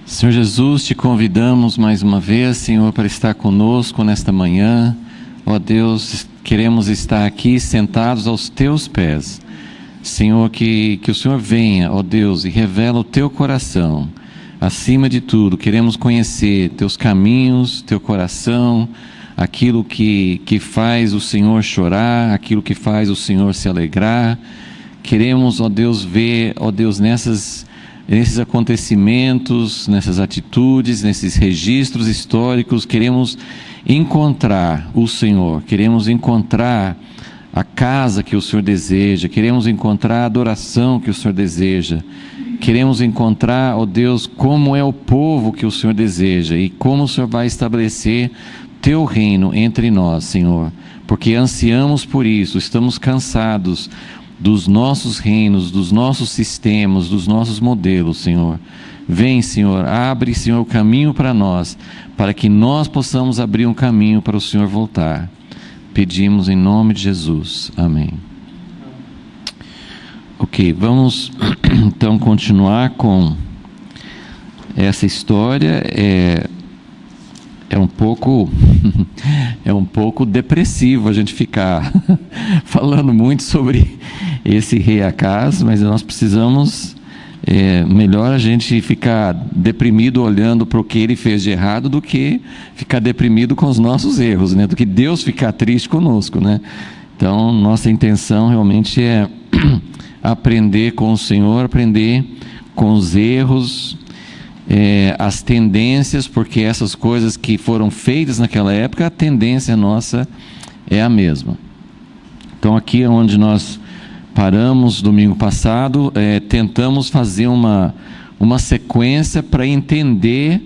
Senhor Jesus, te convidamos mais uma vez, Senhor, para estar conosco nesta manhã. Ó Deus, queremos estar aqui sentados aos teus pés. Senhor, que o Senhor venha, ó Deus, e revela o teu coração. Acima de tudo, queremos conhecer teus caminhos, teu coração, aquilo que faz o Senhor chorar, aquilo que faz o Senhor se alegrar. Queremos, ó Deus, ver, ó Deus, nesses acontecimentos, nessas atitudes, nesses registros históricos, queremos encontrar o Senhor, queremos encontrar a casa que o Senhor deseja, queremos encontrar a adoração que o Senhor deseja, queremos encontrar, ó Deus, como é o povo que o Senhor deseja e como o Senhor vai estabelecer teu reino entre nós, Senhor, porque ansiamos por isso, estamos cansados dos nossos reinos, dos nossos sistemas, dos nossos modelos, Senhor. Vem, Senhor, abre, Senhor, o caminho para nós, para que nós possamos abrir um caminho para o Senhor voltar. Pedimos em nome de Jesus. Amém. Ok, vamos então continuar com essa história. É um pouco depressivo a gente ficar falando muito sobre esse rei Acaz, mas nós precisamos, melhor a gente ficar deprimido olhando para o que ele fez de errado do que ficar deprimido com os nossos erros, né? Do que Deus ficar triste conosco, né? Então, nossa intenção realmente é aprender com o Senhor, aprender com os erros, as tendências, porque essas coisas que foram feitas naquela época, a tendência nossa é a mesma. Então aqui é onde nós paramos domingo passado, tentamos fazer uma sequência para entender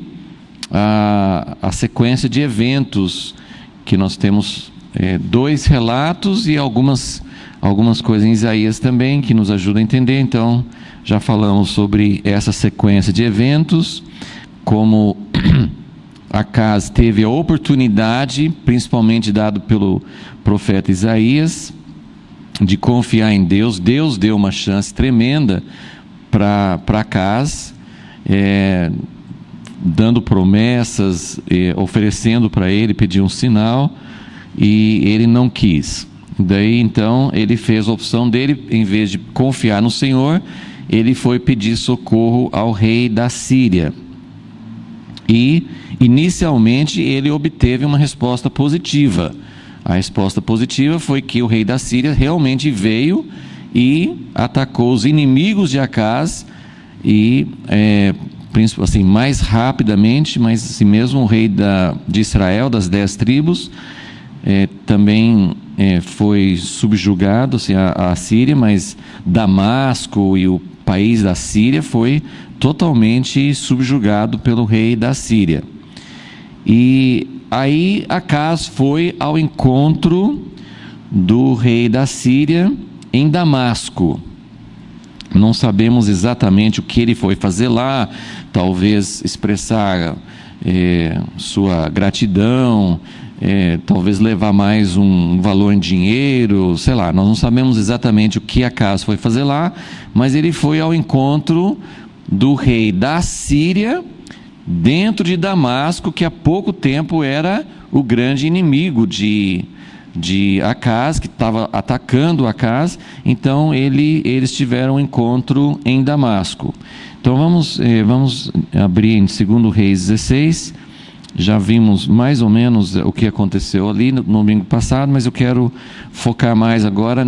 a sequência de eventos, que nós temos dois relatos e algumas coisas em Isaías também, que nos ajudam a entender. Então já falamos sobre essa sequência de eventos, como Acaz teve a oportunidade, principalmente dado pelo profeta Isaías, de confiar em Deus. Deus deu uma chance tremenda para Acaz, dando promessas, oferecendo para ele, pediu um sinal, e ele não quis. Daí então ele fez a opção dele, em vez de confiar no Senhor, ele foi pedir socorro ao rei da Síria. E, inicialmente, ele obteve uma resposta positiva. A resposta positiva foi que o rei da Síria realmente veio e atacou os inimigos de Acaz, e, assim, mais rapidamente, mas assim mesmo o rei de Israel, das 10 tribos, também foi subjugado, assim, a Síria, mas Damasco e o país da Síria foi totalmente subjugado pelo rei da Síria. E aí Acaz foi ao encontro do rei da Síria em Damasco. Não sabemos exatamente o que ele foi fazer lá, talvez expressar sua gratidão, talvez levar mais um valor em dinheiro, sei lá, nós não sabemos exatamente o que Acaz foi fazer lá, mas ele foi ao encontro do rei da Síria, dentro de Damasco, que há pouco tempo era o grande inimigo de Acaz, que estava atacando Acaz. Então eles tiveram um encontro em Damasco. Então vamos abrir em 2 Reis 16. Já vimos mais ou menos o que aconteceu ali no domingo passado, mas eu quero focar mais agora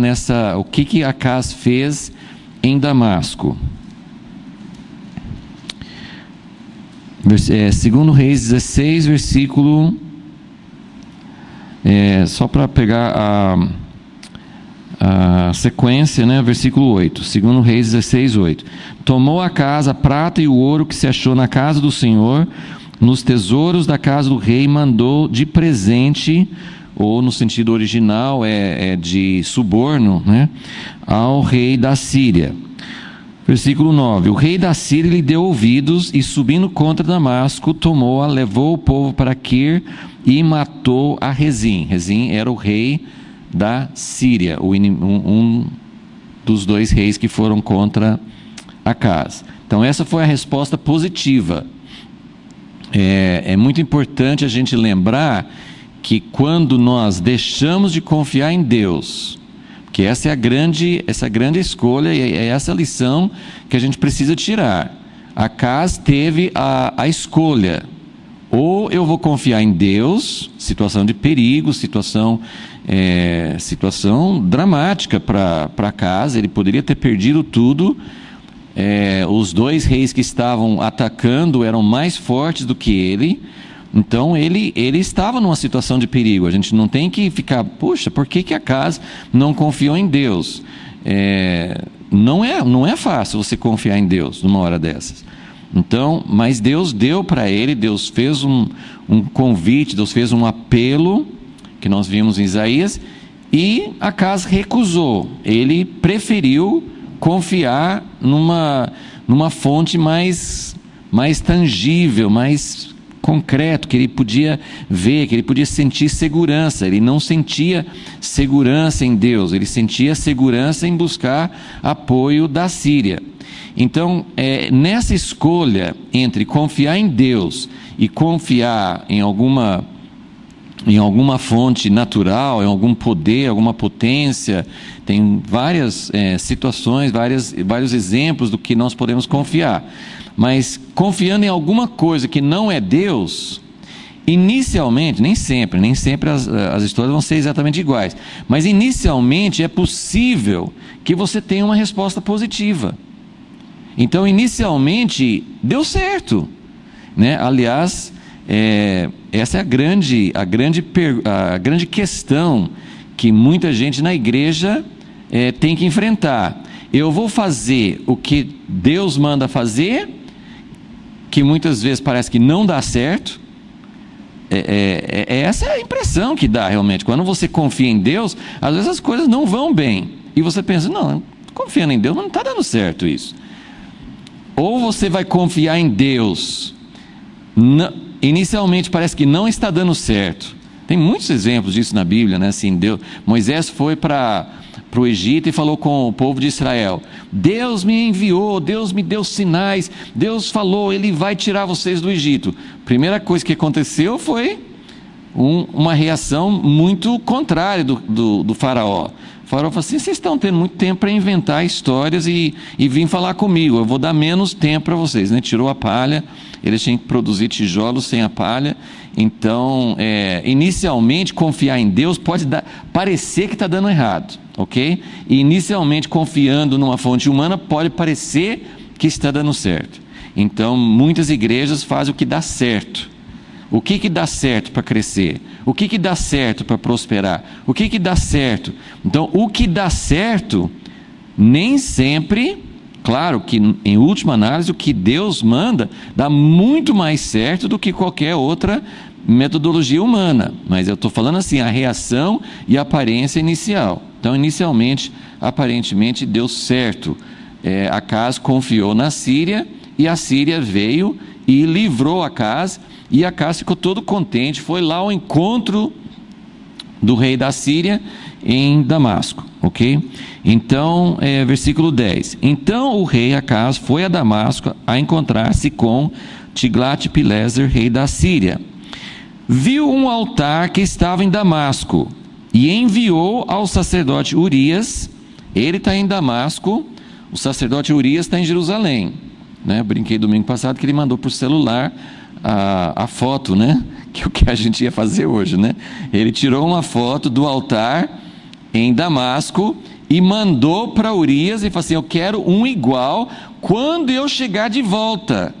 o que Acaz fez em Damasco. 2 Reis 16, versículo... só para pegar a sequência, né? Versículo 8, 2 Reis 16, 8. Tomou Acaz a prata e o ouro que se achou na casa do Senhor, nos tesouros da casa do rei, mandou de presente, ou no sentido original de suborno, né, ao rei da Síria. Versículo 9. O rei da Síria lhe deu ouvidos e, subindo contra Damasco, tomou-a, levou o povo para Quir e matou a Rezim. Rezim era o rei da Síria, um dos 2 reis que foram contra Acaz. Então essa foi a resposta positiva é muito importante a gente lembrar que quando nós deixamos de confiar em Deus, que essa é a grande escolha, e é essa a lição que a gente precisa tirar. Acas teve a escolha: ou eu vou confiar em Deus, situação de perigo, situação dramática para Acas, ele poderia ter perdido tudo. Os dois reis que estavam atacando eram mais fortes do que ele, então ele estava numa situação de perigo. A gente não tem que ficar, poxa, por que Acas não confiou em Deus? Não é fácil você confiar em Deus numa hora dessas. Então, mas Deus deu para ele, Deus fez um convite, Deus fez um apelo, que nós vimos em Isaías, e Acas recusou. Ele preferiu confiar numa fonte mais tangível, mais concreto, que ele podia ver, que ele podia sentir segurança. Ele não sentia segurança em Deus, ele sentia segurança em buscar apoio da Síria. Então, nessa escolha entre confiar em Deus e confiar em alguma fonte natural, em algum poder, alguma potência, tem várias situações, vários exemplos do que nós podemos confiar. Mas confiando em alguma coisa que não é Deus, inicialmente, nem sempre as histórias vão ser exatamente iguais, mas inicialmente é possível que você tenha uma resposta positiva. Então, inicialmente, deu certo, né? Aliás, essa é a grande questão que muita gente na igreja tem que enfrentar. Eu vou fazer o que Deus manda fazer, que muitas vezes parece que não dá certo. Essa é a impressão que dá realmente. Quando você confia em Deus, às vezes as coisas não vão bem. E você pensa, não, confiando em Deus, mas não está dando certo isso. Ou você vai confiar em Deus, inicialmente parece que não está dando certo. Tem muitos exemplos disso na Bíblia, né? Assim, Moisés foi para o Egito e falou com o povo de Israel: Deus me enviou, Deus me deu sinais, Deus falou, Ele vai tirar vocês do Egito. Primeira coisa que aconteceu foi uma reação muito contrária do faraó. O faraó falou assim: vocês estão tendo muito tempo para inventar histórias e vir falar comigo, eu vou dar menos tempo para vocês, né? Tirou a palha, eles tinham que produzir tijolos sem a palha. Então, inicialmente confiar em Deus pode parecer que está dando errado, ok? E inicialmente confiando numa fonte humana pode parecer que está dando certo. Então, muitas igrejas fazem o que dá certo. O que dá certo para crescer? O que dá certo para prosperar? O que dá certo? Então, o que dá certo, nem sempre, claro que em última análise, o que Deus manda dá muito mais certo do que qualquer outra metodologia humana. Mas eu estou falando assim, a reação e a aparência inicial. Então, inicialmente, aparentemente deu certo. Acas confiou na Síria, e a Síria veio e livrou Acas, e Acas ficou todo contente, foi lá ao encontro do rei da Síria em Damasco, ok? Então, versículo 10: Então o rei Acas foi a Damasco a encontrar-se com Tiglat-Pileser, rei da Síria. Viu um altar que estava em Damasco e enviou ao sacerdote Urias. Ele está em Damasco, o sacerdote Urias está em Jerusalém, né? Eu brinquei domingo passado que ele mandou por celular a foto, né? Que é o que a gente ia fazer hoje, né? Ele tirou uma foto do altar em Damasco e mandou para Urias e falou assim: eu quero um igual quando eu chegar de volta.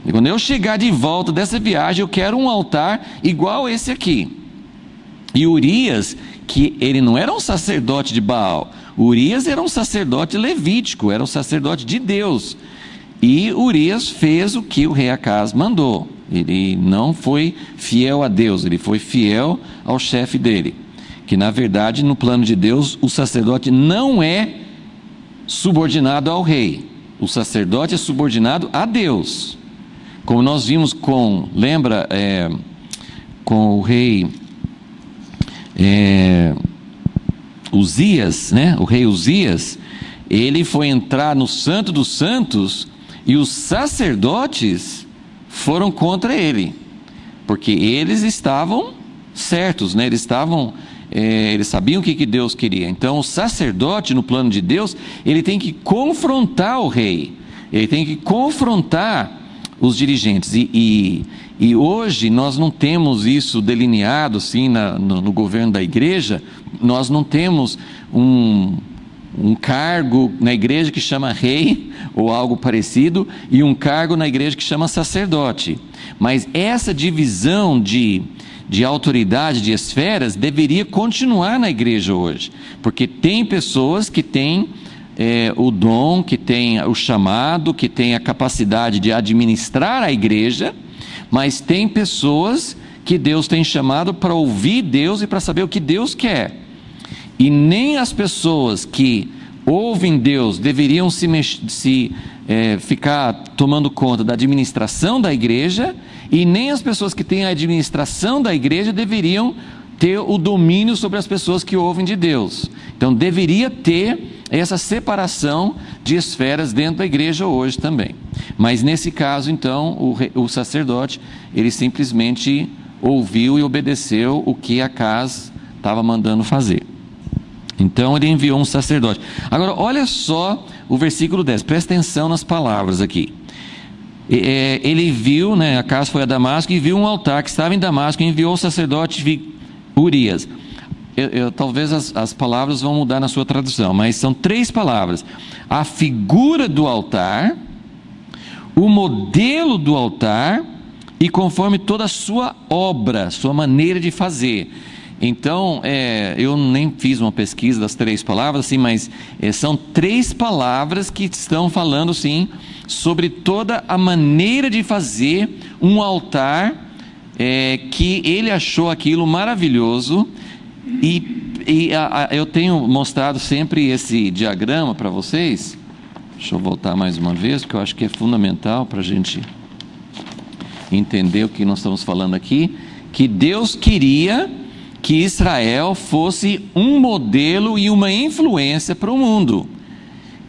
E quando eu chegar de volta dessa viagem, eu quero um altar igual esse aqui. E Urias, que ele não era um sacerdote de Baal, Urias era um sacerdote levítico, era um sacerdote de Deus. E Urias fez o que o rei Acas mandou. Ele não foi fiel a Deus, ele foi fiel ao chefe dele. Que na verdade, no plano de Deus, o sacerdote não é subordinado ao rei. O sacerdote é subordinado a Deus. Como nós vimos com o rei Uzias, né? O rei Uzias, ele foi entrar no Santo dos Santos e os sacerdotes foram contra ele, porque eles estavam certos, né? Eles sabiam o que Deus queria. Então o sacerdote, no plano de Deus, ele tem que confrontar o rei, ele tem que confrontar os dirigentes, e hoje nós não temos isso delineado assim no governo da igreja. Nós não temos um cargo na igreja que chama rei, ou algo parecido, e um cargo na igreja que chama sacerdote. Mas essa divisão de autoridade, de esferas, deveria continuar na igreja hoje, porque tem pessoas que têm o dom, que têm o chamado, que têm a capacidade de administrar a igreja, mas tem pessoas que Deus tem chamado para ouvir Deus e para saber o que Deus quer. E nem as pessoas que ouvem Deus deveriam ficar tomando conta da administração da igreja, e nem as pessoas que têm a administração da igreja deveriam ter o domínio sobre as pessoas que ouvem de Deus. Então deveria ter essa separação de esferas dentro da igreja hoje também. Mas nesse caso, então, o sacerdote, ele simplesmente ouviu e obedeceu o que Acaz estava mandando fazer. Então ele enviou um sacerdote. Agora olha só o versículo 10, presta atenção nas palavras aqui. Ele viu, né, Acaz foi a Damasco e viu um altar que estava em Damasco, e enviou o sacerdote Urias. Talvez as palavras vão mudar na sua tradução, mas são 3 palavras: a figura do altar, o modelo do altar, e conforme toda a sua obra, sua maneira de fazer. Então, eu nem fiz uma pesquisa das 3 palavras, assim, mas são 3 palavras que estão falando, sim, sobre toda a maneira de fazer um altar, que ele achou aquilo maravilhoso. Eu tenho mostrado sempre esse diagrama para vocês. Deixa eu voltar mais uma vez, porque eu acho que é fundamental para a gente entender o que nós estamos falando aqui. Que Deus queria que Israel fosse um modelo e uma influência para o mundo,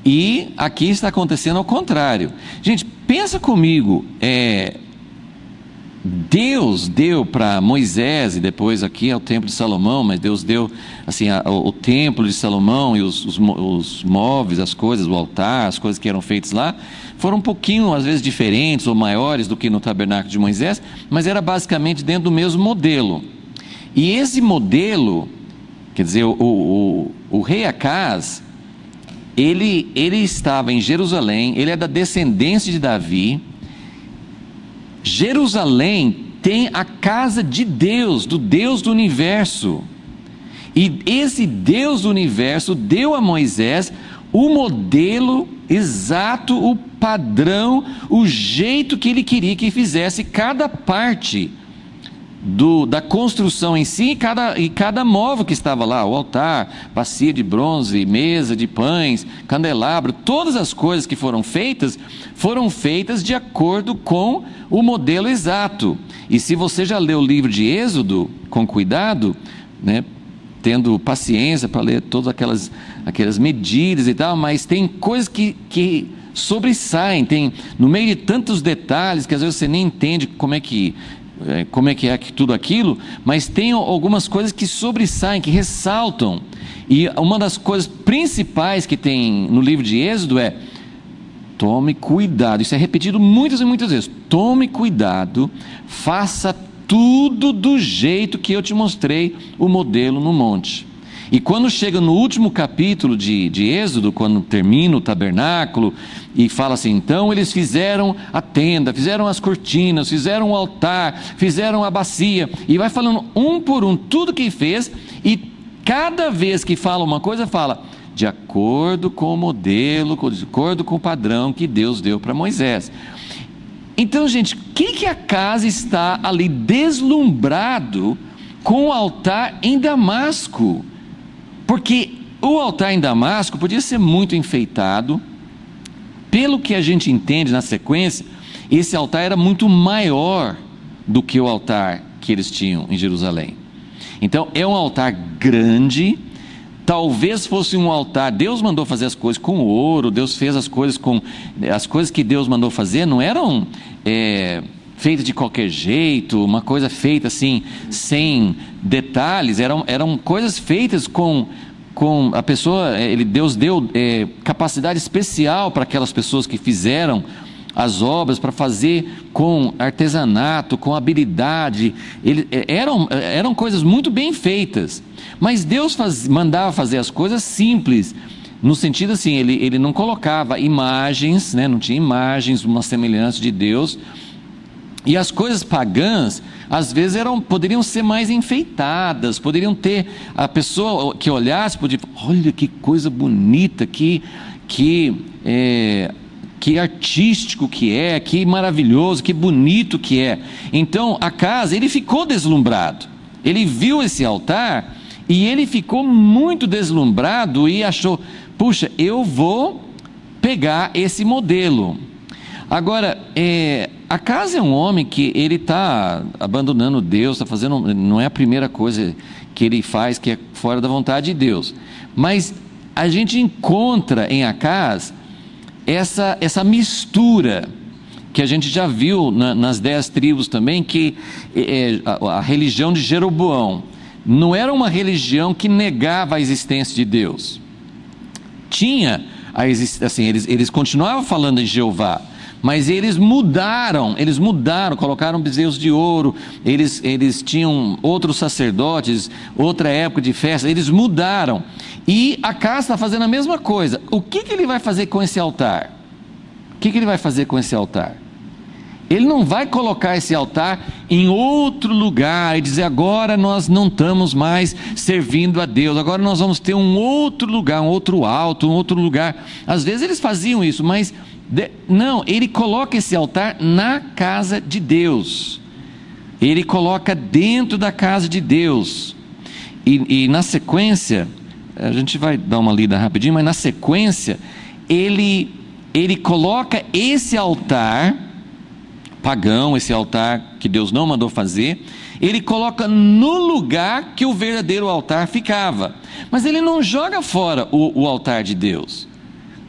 e aqui está acontecendo ao contrário. Gente, pensa comigo, Deus deu para Moisés, e depois aqui é o templo de Salomão, mas Deus deu assim, o templo de Salomão e os móveis, as coisas, o altar, as coisas que eram feitas lá, foram um pouquinho às vezes diferentes ou maiores do que no tabernáculo de Moisés, mas era basicamente dentro do mesmo modelo. E esse modelo, quer dizer, o rei Acaz, ele estava em Jerusalém, ele é da descendência de Davi. Jerusalém tem a casa de Deus, do Deus do universo, e esse Deus do universo deu a Moisés o modelo exato, o padrão, o jeito que ele queria que fizesse cada parte da construção em si, e cada móvel que estava lá, o altar, bacia de bronze, mesa de pães, candelabro, todas as coisas que foram feitas de acordo com o modelo exato. E se você já leu o livro de Êxodo com cuidado, né, tendo paciência para ler todas aquelas medidas e tal, mas tem coisas que sobressaem, tem no meio de tantos detalhes que às vezes você nem entende como é que tudo aquilo, mas tem algumas coisas que sobressaem, que ressaltam. E uma das coisas principais que tem no livro de Êxodo é: tome cuidado. Isso é repetido muitas e muitas vezes: tome cuidado, faça tudo do jeito que eu te mostrei o modelo no monte. E quando chega no último capítulo de Êxodo, quando termina o tabernáculo, e fala assim: então eles fizeram a tenda, fizeram as cortinas, fizeram o altar, fizeram a bacia, e vai falando um por um tudo que fez, e cada vez que fala uma coisa, fala de acordo com o modelo, de acordo com o padrão que Deus deu para Moisés. Então, gente, o que Acaz está ali deslumbrado com o altar em Damasco? Porque o altar em Damasco podia ser muito enfeitado. Pelo que a gente entende na sequência, esse altar era muito maior do que o altar que eles tinham em Jerusalém. Então é um altar grande. Talvez fosse um altar, Deus mandou fazer as coisas com ouro, Deus fez as coisas que Deus mandou fazer, não eram feita de qualquer jeito, uma coisa feita assim, sem detalhes. Eram coisas feitas com a pessoa. Deus deu capacidade especial para aquelas pessoas que fizeram as obras, para fazer com artesanato, com habilidade. Eram coisas muito bem feitas, mas Deus mandava fazer as coisas simples, no sentido assim, ele não colocava imagens, né? Não tinha imagens, uma semelhança de Deus. E as coisas pagãs, às vezes, poderiam ser mais enfeitadas, poderiam ter, a pessoa que olhasse, podia falar: olha que coisa bonita, que artístico que é, que maravilhoso, que bonito que é. Então, ele ficou deslumbrado. Ele viu esse altar e ele ficou muito deslumbrado e achou: puxa, eu vou pegar esse modelo. Agora, Acas é um homem que ele está abandonando Deus, está fazendo, não é a primeira coisa que ele faz que é fora da vontade de Deus. Mas a gente encontra em Acas essa mistura que a gente já viu nas 10 tribos também, que a religião de Jeroboão não era uma religião que negava a existência de Deus. Tinha assim, eles continuavam falando em Jeová, mas eles mudaram, colocaram bezerros de ouro, eles tinham outros sacerdotes, outra época de festa, eles mudaram. E Acas está fazendo a mesma coisa. O que ele vai fazer com esse altar? Ele não vai colocar esse altar em outro lugar e dizer: agora nós não estamos mais servindo a Deus, agora nós vamos ter um outro lugar, um outro alto, um outro lugar. Às vezes eles faziam isso, mas não, ele coloca esse altar na casa de Deus. Ele coloca dentro da casa de Deus. E na sequência, a gente vai dar uma lida rapidinho, mas na sequência, ele coloca esse altar pagão, esse altar que Deus não mandou fazer, ele coloca no lugar que o verdadeiro altar ficava. Mas ele não joga fora o altar de Deus.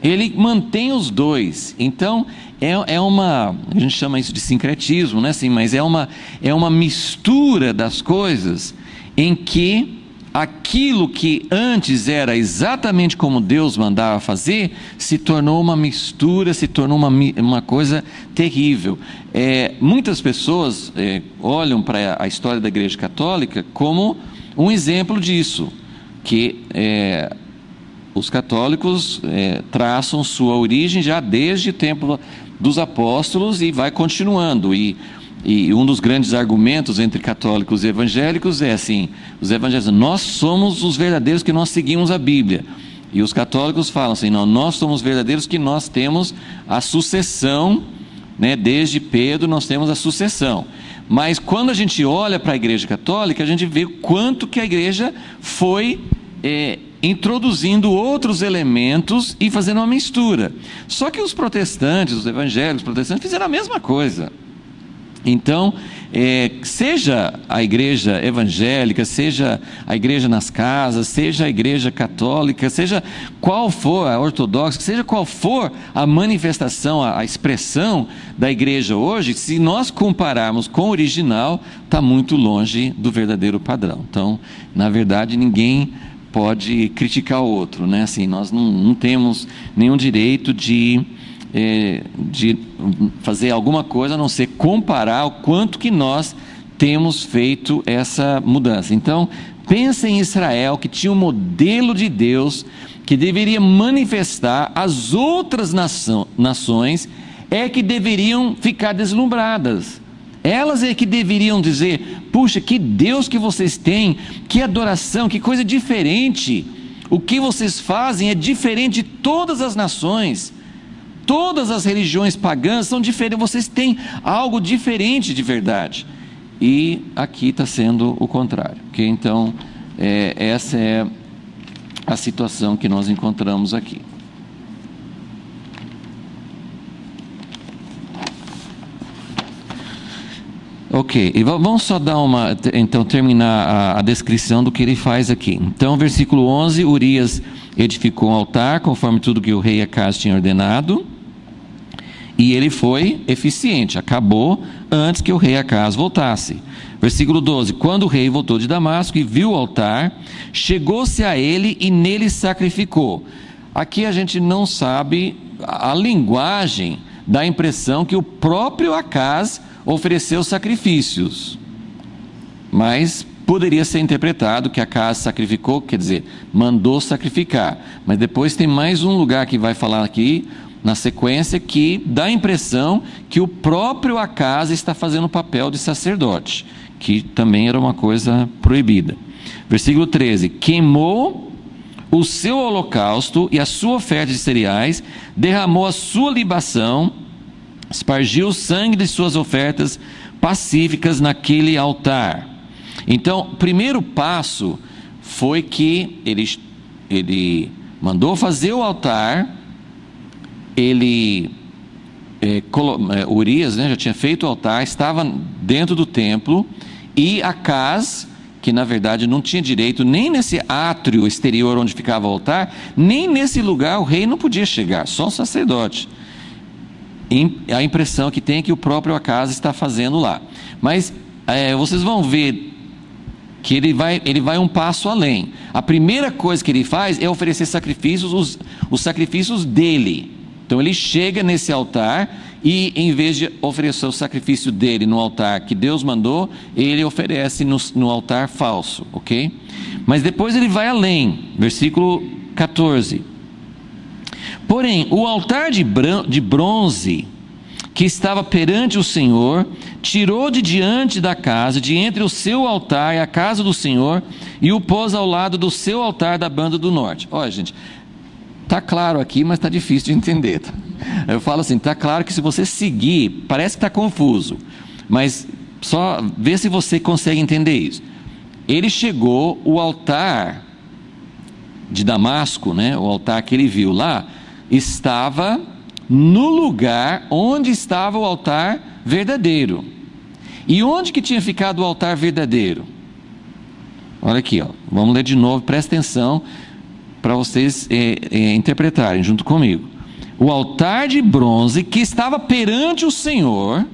Ele mantém os dois. Então a gente chama isso de sincretismo, né? Assim, mas é uma mistura das coisas, em que aquilo que antes era exatamente como Deus mandava fazer, se tornou uma mistura, se tornou uma coisa terrível. Muitas pessoas olham para a história da Igreja Católica como um exemplo disso, que os católicos traçam sua origem já desde o tempo dos apóstolos e vai continuando. E um dos grandes argumentos entre católicos e evangélicos é assim: os evangélicos, nós somos os verdadeiros que nós seguimos a Bíblia. E os católicos falam assim: não, nós somos verdadeiros que nós temos a sucessão, né? Desde Pedro nós temos a sucessão. Mas quando a gente olha para a Igreja Católica, a gente vê quanto que a Igreja foi introduzindo outros elementos e fazendo uma mistura. Só que os protestantes, os evangélicos protestantes, fizeram a mesma coisa. Então, seja a igreja evangélica, seja a igreja nas casas, seja a igreja católica, seja qual for a ortodoxa, seja qual for a manifestação, a expressão da igreja hoje, se nós compararmos com o original, está muito longe do verdadeiro padrão. Então, na verdade, ninguém pode criticar o outro, né? Assim, nós não temos nenhum direito de fazer alguma coisa a não ser comparar o quanto que nós temos feito essa mudança. Então, pensa em Israel, que tinha um modelo de Deus que deveria manifestar. As outras nações que deveriam ficar deslumbradas. Elas que deveriam dizer: puxa, que Deus que vocês têm, que adoração, que coisa diferente. O que vocês fazem é diferente de todas as nações. Todas as religiões pagãs são diferentes, vocês têm algo diferente de verdade. E aqui está sendo o contrário. Okay? Então, essa é a situação que nós encontramos aqui. Ok, e vamos só dar terminar a descrição do que ele faz aqui. Então, versículo 11, Urias edificou um altar, conforme tudo que o rei Acas tinha ordenado. E ele foi eficiente, acabou antes que o rei Acaz voltasse. Versículo 12: quando o rei voltou de Damasco e viu o altar, chegou-se a ele e nele sacrificou. Aqui a gente não sabe, a linguagem dá a impressão que o próprio Acaz ofereceu sacrifícios, mas poderia ser interpretado que Acaz sacrificou, quer dizer, mandou sacrificar. Mas depois tem mais um lugar que vai falar aqui na sequência que dá a impressão que o próprio Acaz está fazendo o papel de sacerdote, que também era uma coisa proibida. Versículo 13: queimou o seu holocausto e a sua oferta de cereais, derramou a sua libação, espargiu o sangue de suas ofertas pacíficas naquele altar. Então, o primeiro passo foi que ele mandou fazer o altar. Urias, já tinha feito o altar, estava dentro do templo, e Acaz, que na verdade não tinha direito nem nesse átrio exterior onde ficava o altar, nem nesse lugar o rei não podia chegar, só o sacerdote. A impressão que tem é que o próprio Acaz está fazendo lá. Mas vocês vão ver que ele vai um passo além. A primeira coisa que ele faz é oferecer sacrifícios, os sacrifícios dele. Então ele chega nesse altar e, em vez de oferecer o sacrifício dele no altar que Deus mandou, ele oferece no altar falso, ok? Mas depois ele vai além, versículo 14: porém o altar de bronze que estava perante o Senhor, tirou de diante da casa, de entre o seu altar e a casa do Senhor, e o pôs ao lado do seu altar da banda do norte. Olha, gente, está claro aqui, mas está difícil de entender. Eu falo assim, está claro que se você seguir, parece que está confuso, mas só vê se você consegue entender isso. Ele chegou, o altar de Damasco, o altar que ele viu lá, estava no lugar onde estava o altar verdadeiro. E onde que tinha ficado o altar verdadeiro? Olha aqui, vamos ler de novo, presta atenção, para vocês interpretarem junto comigo. O altar de bronze que estava perante o Senhor,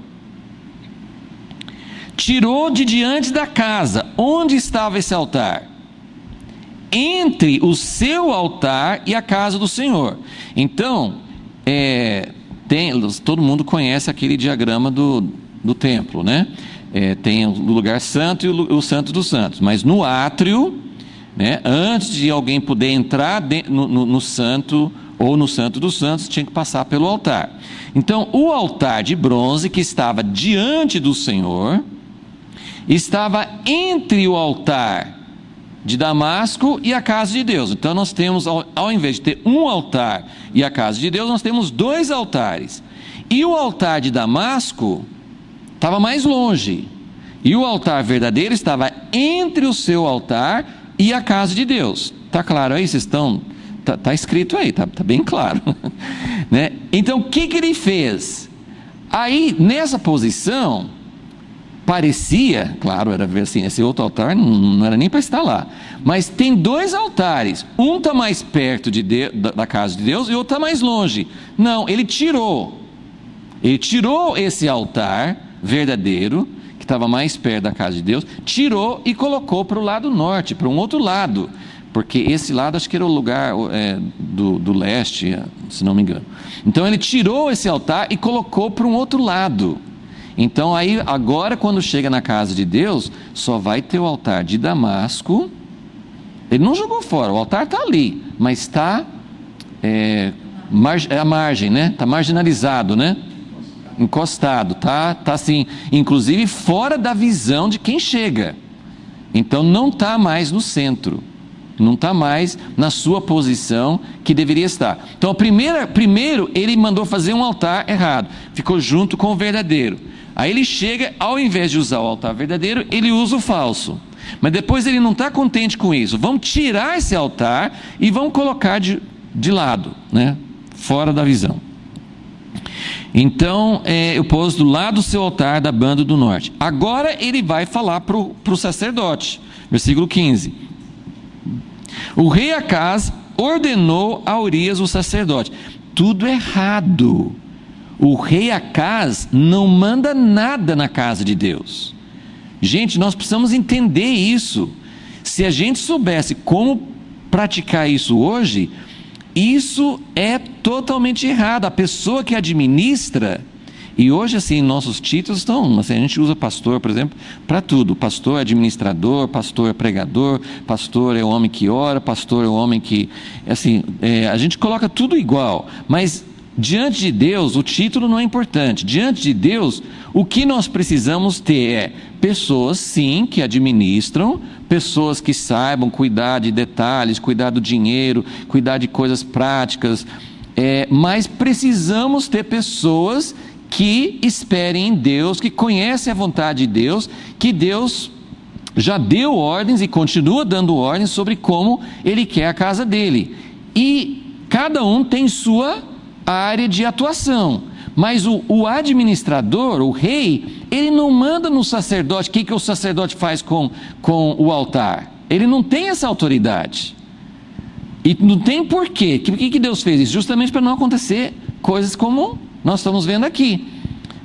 tirou de diante da casa. Onde estava esse altar? Entre o seu altar e a casa do Senhor. Então, todo mundo conhece aquele diagrama do templo, tem o lugar santo e o santo dos santos, mas no átrio, antes de alguém poder entrar no santo ou no santo dos santos, tinha que passar pelo altar. Então o altar de bronze que estava diante do Senhor estava entre o altar de Damasco e a casa de Deus. Então nós temos, ao invés de ter um altar e a casa de Deus, nós temos dois altares. E o altar de Damasco estava mais longe, e o altar verdadeiro estava entre o seu altar e a casa de Deus. Está claro aí? Vocês estão... Está escrito aí, está bem claro. Então o que ele fez? Aí nessa posição parecia, claro, era ver assim, esse outro altar não era nem para estar lá, mas tem dois altares, um está mais perto da casa de Deus e o outro está mais longe. Não, ele tirou esse altar verdadeiro, que estava mais perto da casa de Deus, tirou e colocou para o lado norte, para um outro lado, porque esse lado acho que era o lugar do leste, se não me engano. Então ele tirou esse altar e colocou para um outro lado. Então aí agora quando chega na casa de Deus, só vai ter o altar de Damasco. Ele não jogou fora, o altar está ali, mas está à margem, está marginalizado, encostado, está assim, inclusive fora da visão de quem chega. Então não está mais no centro, não está mais na sua posição que deveria estar. Então primeiro ele mandou fazer um altar errado, ficou junto com o verdadeiro. Aí ele chega, ao invés de usar o altar verdadeiro, ele usa o falso. Mas depois ele não está contente com isso. Vamos tirar esse altar e vamos colocar de lado, fora da visão. Então eu pus do lado do seu altar da banda do norte. Agora ele vai falar para o sacerdote. Versículo 15. O rei Acaz ordenou a Urias o sacerdote. Tudo errado. O rei Acaz não manda nada na casa de Deus. Gente, nós precisamos entender isso. Se a gente soubesse como praticar isso hoje, isso é totalmente errado. A pessoa que administra, e hoje assim, nossos títulos estão, assim, a gente usa pastor, por exemplo, para tudo. Pastor é administrador, pastor é pregador, pastor é o homem que ora, pastor é o homem que, assim, a gente coloca tudo igual, mas diante de Deus, o título não é importante. Diante de Deus, o que nós precisamos ter é pessoas, sim, que administram, pessoas que saibam cuidar de detalhes, cuidar do dinheiro, cuidar de coisas práticas, mas precisamos ter pessoas que esperem em Deus, que conhecem a vontade de Deus, que Deus já deu ordens e continua dando ordens sobre como Ele quer a casa dele. E cada um tem sua área de atuação, mas o administrador, o rei, ele não manda no sacerdote. O que o sacerdote faz com o altar? Ele não tem essa autoridade, e não tem porquê. Por que Deus fez isso? Justamente para não acontecer coisas como nós estamos vendo aqui,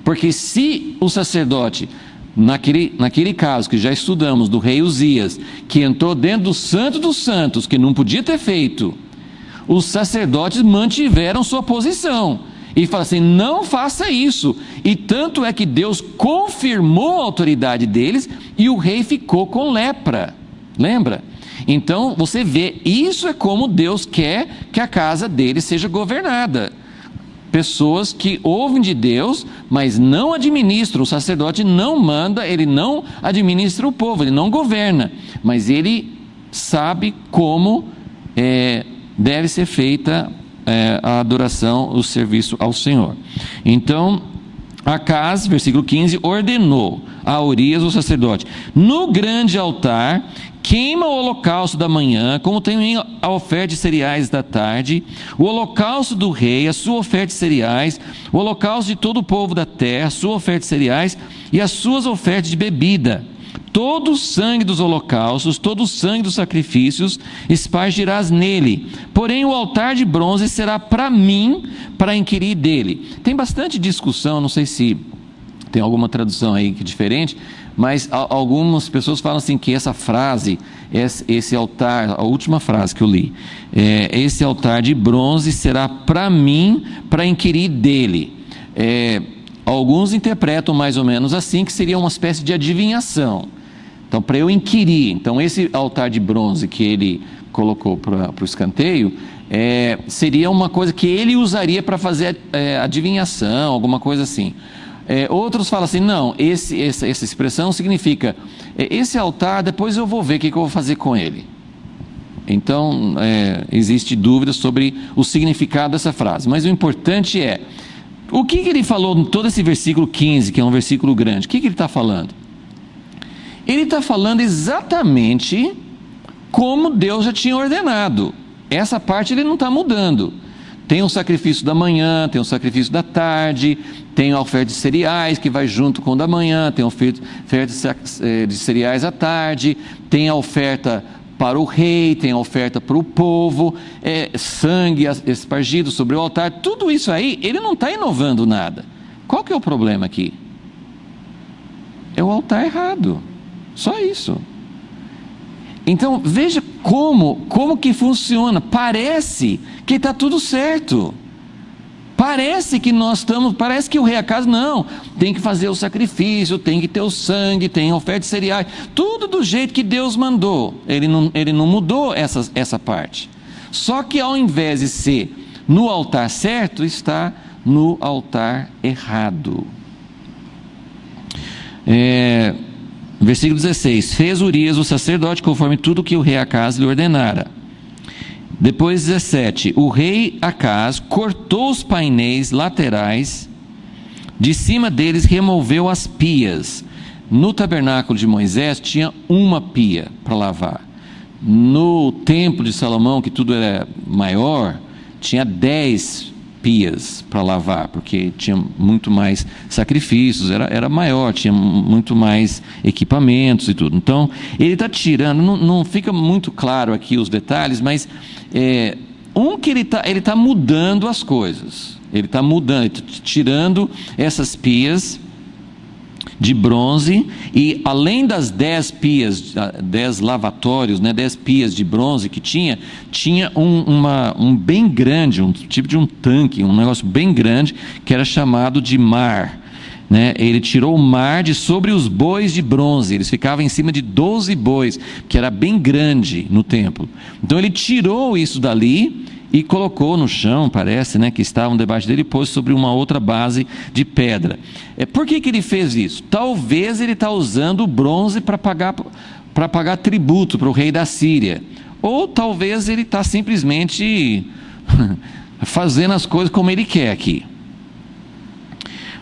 porque se o sacerdote, naquele caso que já estudamos, do rei Uzias, que entrou dentro do Santo dos Santos, que não podia ter feito, os sacerdotes mantiveram sua posição e falaram assim: não faça isso. E tanto é que Deus confirmou a autoridade deles, e o rei ficou com lepra, lembra? Então você vê, isso é como Deus quer que a casa dele seja governada. Pessoas que ouvem de Deus, mas não administram. O sacerdote não manda, ele não administra o povo, ele não governa, mas ele sabe como deve ser feita a adoração, o serviço ao Senhor. Então, Acaz, versículo 15, ordenou a Urias, o sacerdote: no grande altar, queima o holocausto da manhã, como também a oferta de cereais da tarde, o holocausto do rei, a sua oferta de cereais, o holocausto de todo o povo da terra, a sua oferta de cereais e as suas ofertas de bebida. Todo o sangue dos holocaustos, todo o sangue dos sacrifícios espargirás nele. Porém o altar de bronze será para mim, para inquirir dele. Tem bastante discussão, não sei se tem alguma tradução aí que é diferente, mas algumas pessoas falam assim que essa frase, esse altar, a última frase que eu li, esse altar de bronze será para mim, para inquirir dele. Alguns interpretam mais ou menos assim, que seria uma espécie de adivinhação. Então, para eu inquirir, então esse altar de bronze que ele colocou para o escanteio, seria uma coisa que ele usaria para fazer adivinhação, alguma coisa assim. Outros falam assim: não, essa expressão significa, esse altar, depois eu vou ver o que eu vou fazer com ele. Então, existe dúvida sobre o significado dessa frase, mas o importante é, o que ele falou em todo esse versículo 15, que é um versículo grande? O que ele está falando? Ele está falando exatamente como Deus já tinha ordenado. Essa parte ele não está mudando. Tem o sacrifício da manhã, tem o sacrifício da tarde, tem a oferta de cereais que vai junto com o da manhã, tem a oferta de cereais à tarde, tem a oferta para o rei, tem a oferta para o povo, sangue espargido sobre o altar. Tudo isso aí, ele não está inovando nada. Qual que é o problema aqui? É o altar errado, só isso. Então veja como que funciona. Parece que está tudo certo, parece que o rei Acaz, não, tem que fazer o sacrifício, tem que ter o sangue, tem a oferta de cereais, tudo do jeito que Deus mandou. Ele não mudou essa parte, só que ao invés de ser no altar certo, está no altar errado. Versículo 16: fez Urias o sacerdote conforme tudo que o rei Acaz lhe ordenara. Depois 17: o rei Acaz cortou os painéis laterais, de cima deles removeu as pias. No tabernáculo de Moisés tinha uma pia para lavar. No templo de Salomão, que tudo era maior, tinha 10 pias para lavar, porque tinha muito mais sacrifícios, era maior, tinha muito mais equipamentos e tudo. Então ele está tirando, não fica muito claro aqui os detalhes, mas que ele tá mudando as coisas. Ele está mudando, ele tá tirando essas pias de bronze, e além das 10 pias, 10 lavatórios, 10 pias de bronze que tinha um bem grande, um tipo de um tanque, um negócio bem grande, que era chamado de mar. Ele tirou o mar de sobre os bois de bronze, eles ficavam em cima de 12 bois, que era bem grande no templo. Então ele tirou isso dali e colocou no chão, parece, que estavam debaixo dele, e pôs sobre uma outra base de pedra. Por que ele fez isso? Talvez ele está usando o bronze para pagar tributo para o rei da Síria, ou talvez ele está simplesmente fazendo as coisas como ele quer aqui.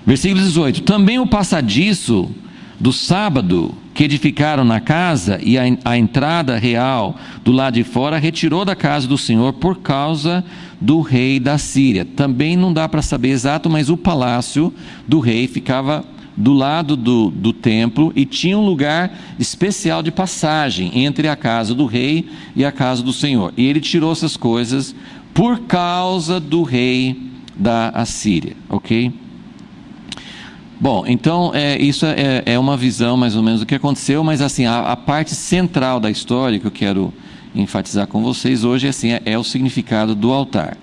Versículo 18: também o passadiço do sábado que edificaram na casa e a entrada real do lado de fora retirou da casa do Senhor por causa do rei da Síria. Também não dá para saber exato, mas o palácio do rei ficava do lado do templo e tinha um lugar especial de passagem entre a casa do rei e a casa do Senhor. E ele tirou essas coisas por causa do rei da Assíria, ok? Bom, então isso é uma visão mais ou menos do que aconteceu, mas assim, a parte central da história que eu quero enfatizar com vocês hoje é o significado do altar.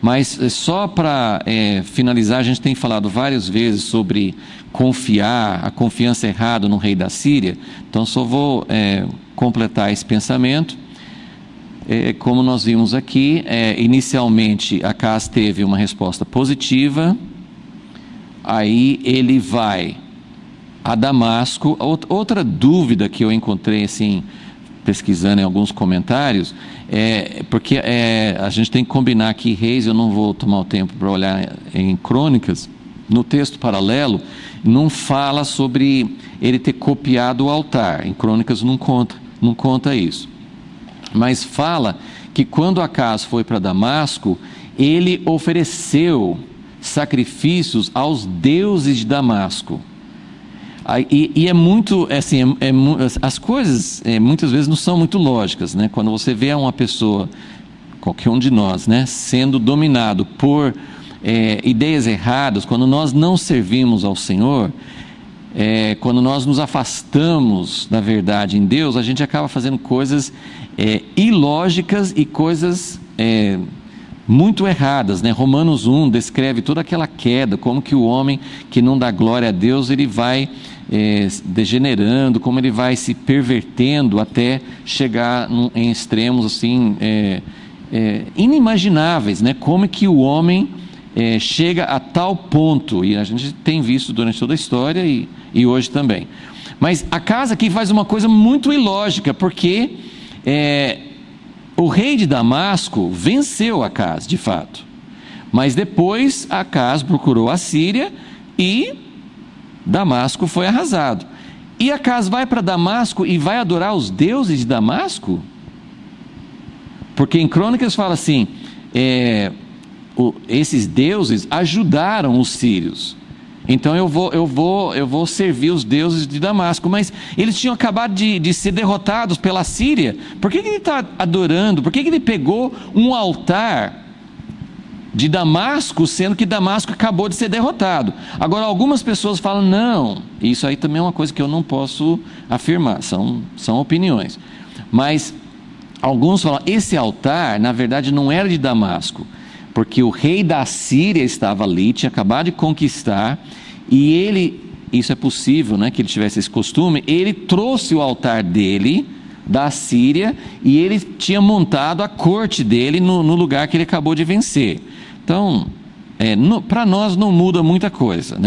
Mas só para finalizar, a gente tem falado várias vezes sobre a confiança errada no rei da Síria, então só vou completar esse pensamento. Como nós vimos aqui, inicialmente Acaz teve uma resposta positiva. Aí ele vai a Damasco. Outra dúvida que eu encontrei assim, pesquisando em alguns comentários, porque a gente tem que combinar aqui Reis, eu não vou tomar o tempo para olhar em Crônicas, no texto paralelo, não fala sobre ele ter copiado o altar, em Crônicas não conta isso, mas fala que quando Acaz foi para Damasco, ele ofereceu sacrifícios aos deuses de Damasco. E é muito, assim, as coisas muitas vezes não são muito lógicas, Quando você vê uma pessoa, qualquer um de nós, sendo dominado por ideias erradas, quando nós não servimos ao Senhor, quando nós nos afastamos da verdade em Deus, a gente acaba fazendo coisas ilógicas e coisas muito erradas, Romanos 1 descreve toda aquela queda, como que o homem que não dá glória a Deus, ele vai degenerando, como ele vai se pervertendo até chegar em extremos assim inimagináveis, como que o homem chega a tal ponto, e a gente tem visto durante toda a história e hoje também. Mas Acaz aqui faz uma coisa muito ilógica, porque o rei de Damasco venceu Acaz, de fato. Mas depois Acaz procurou a Síria e Damasco foi arrasado. E Acaz vai para Damasco e vai adorar os deuses de Damasco? Porque em Crônicas fala assim, esses deuses ajudaram os sírios. Então eu vou servir os deuses de Damasco. Mas eles tinham acabado de ser derrotados pela Síria. Por que ele está adorando? Por que ele pegou um altar de Damasco, sendo que Damasco acabou de ser derrotado? Agora algumas pessoas falam, não, isso aí também é uma coisa que eu não posso afirmar, são opiniões. Mas alguns falam, esse altar na verdade não era de Damasco, porque o rei da Síria estava ali, tinha acabado de conquistar, e ele, isso é possível, que ele tivesse esse costume, ele trouxe o altar dele, da Síria, e ele tinha montado a corte dele no lugar que ele acabou de vencer. Então, para nós não muda muita coisa,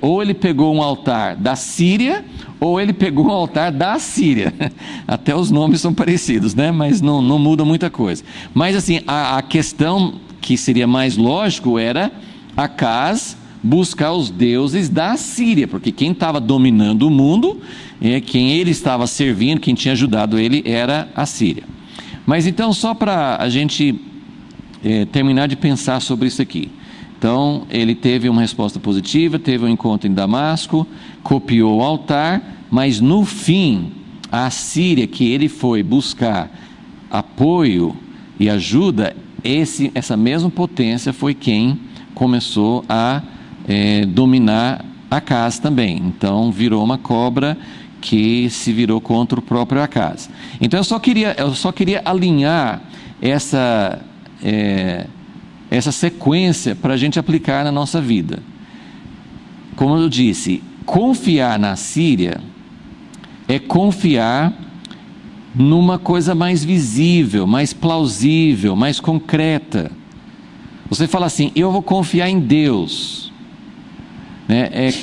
ou ele pegou um altar da Síria, ou ele pegou um altar da Síria, até os nomes são parecidos, mas não muda muita coisa. Mas assim, a questão que seria mais lógico era Acaz buscar os deuses da Síria, porque quem estava dominando o mundo, quem ele estava servindo, quem tinha ajudado ele era a Síria. Mas então, só para a gente terminar de pensar sobre isso aqui. Então, ele teve uma resposta positiva, teve um encontro em Damasco, copiou o altar, mas no fim, a Síria que ele foi buscar apoio e ajuda, essa mesma potência foi quem começou a dominar Acaz também. Então virou uma cobra que se virou contra o próprio Acaz. Então eu só queria alinhar essa sequência para a gente aplicar na nossa vida. Como eu disse, confiar na Síria é confiar numa coisa mais visível, mais plausível, mais concreta. Você fala assim: eu vou confiar em Deus.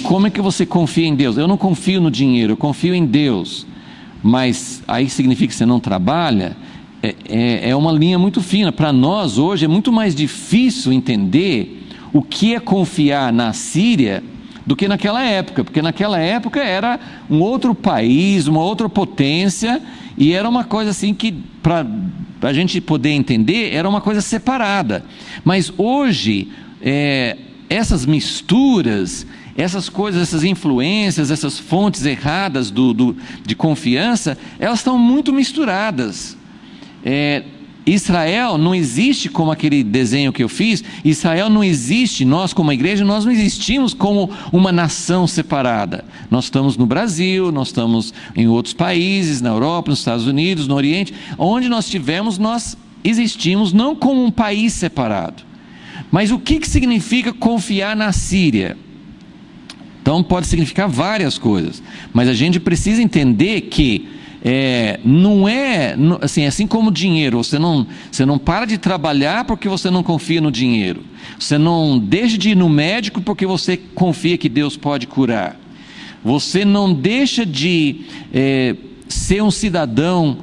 Como é que você confia em Deus? Eu não confio no dinheiro, eu confio em Deus. Mas aí significa que você não trabalha? É uma linha muito fina. Para nós hoje é muito mais difícil entender o que é confiar na Síria do que naquela época, porque naquela época era um outro país, uma outra potência, e era uma coisa assim que, para a gente poder entender, era uma coisa separada. Mas hoje, essas misturas, essas coisas, essas influências, essas fontes erradas de confiança, elas estão muito misturadas. Israel não existe como aquele desenho que eu fiz. Israel não existe, nós como igreja, nós não existimos como uma nação separada. Nós estamos no Brasil, nós estamos em outros países, na Europa, nos Estados Unidos, no Oriente. Onde nós estivermos, nós existimos não como um país separado. Mas o que significa confiar na Síria? Então pode significar várias coisas, mas a gente precisa entender que não é assim como dinheiro. Você não para de trabalhar porque você não confia no dinheiro. Você não deixa de ir no médico porque você confia que Deus pode curar. Você não deixa de ser um cidadão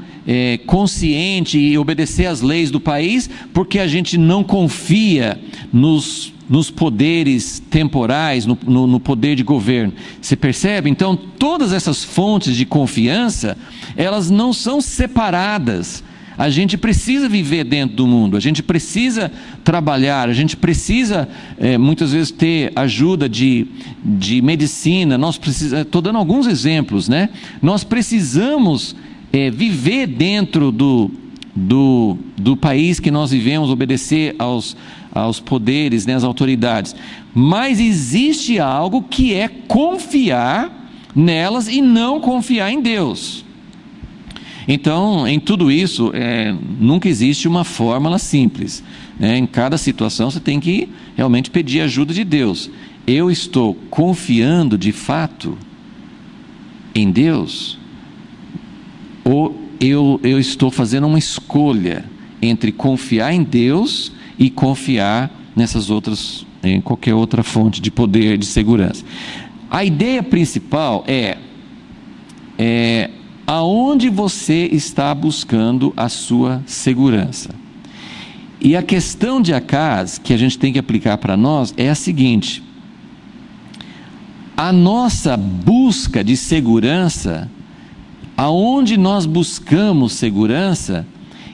consciente e obedecer às leis do país porque a gente não confia nos poderes temporais, no poder de governo. Você percebe? Então, todas essas fontes de confiança, elas não são separadas. A gente precisa viver dentro do mundo, a gente precisa trabalhar, a gente precisa muitas vezes ter ajuda de medicina. Estou dando alguns exemplos, né? Nós precisamos viver dentro do país que nós vivemos, obedecer aos poderes, né, às autoridades. Mas existe algo que é confiar nelas e não confiar em Deus. Então, em tudo isso, nunca existe uma fórmula simples, né? Em cada situação você tem que realmente pedir ajuda de Deus. Eu estou confiando de fato em Deus? Ou eu estou fazendo uma escolha entre confiar em Deus e confiar nessas outras, em qualquer outra fonte de poder, de segurança? A ideia principal é aonde você está buscando a sua segurança. E a questão de Acaz, que a gente tem que aplicar para nós, é a seguinte: a nossa busca de segurança, aonde nós buscamos segurança,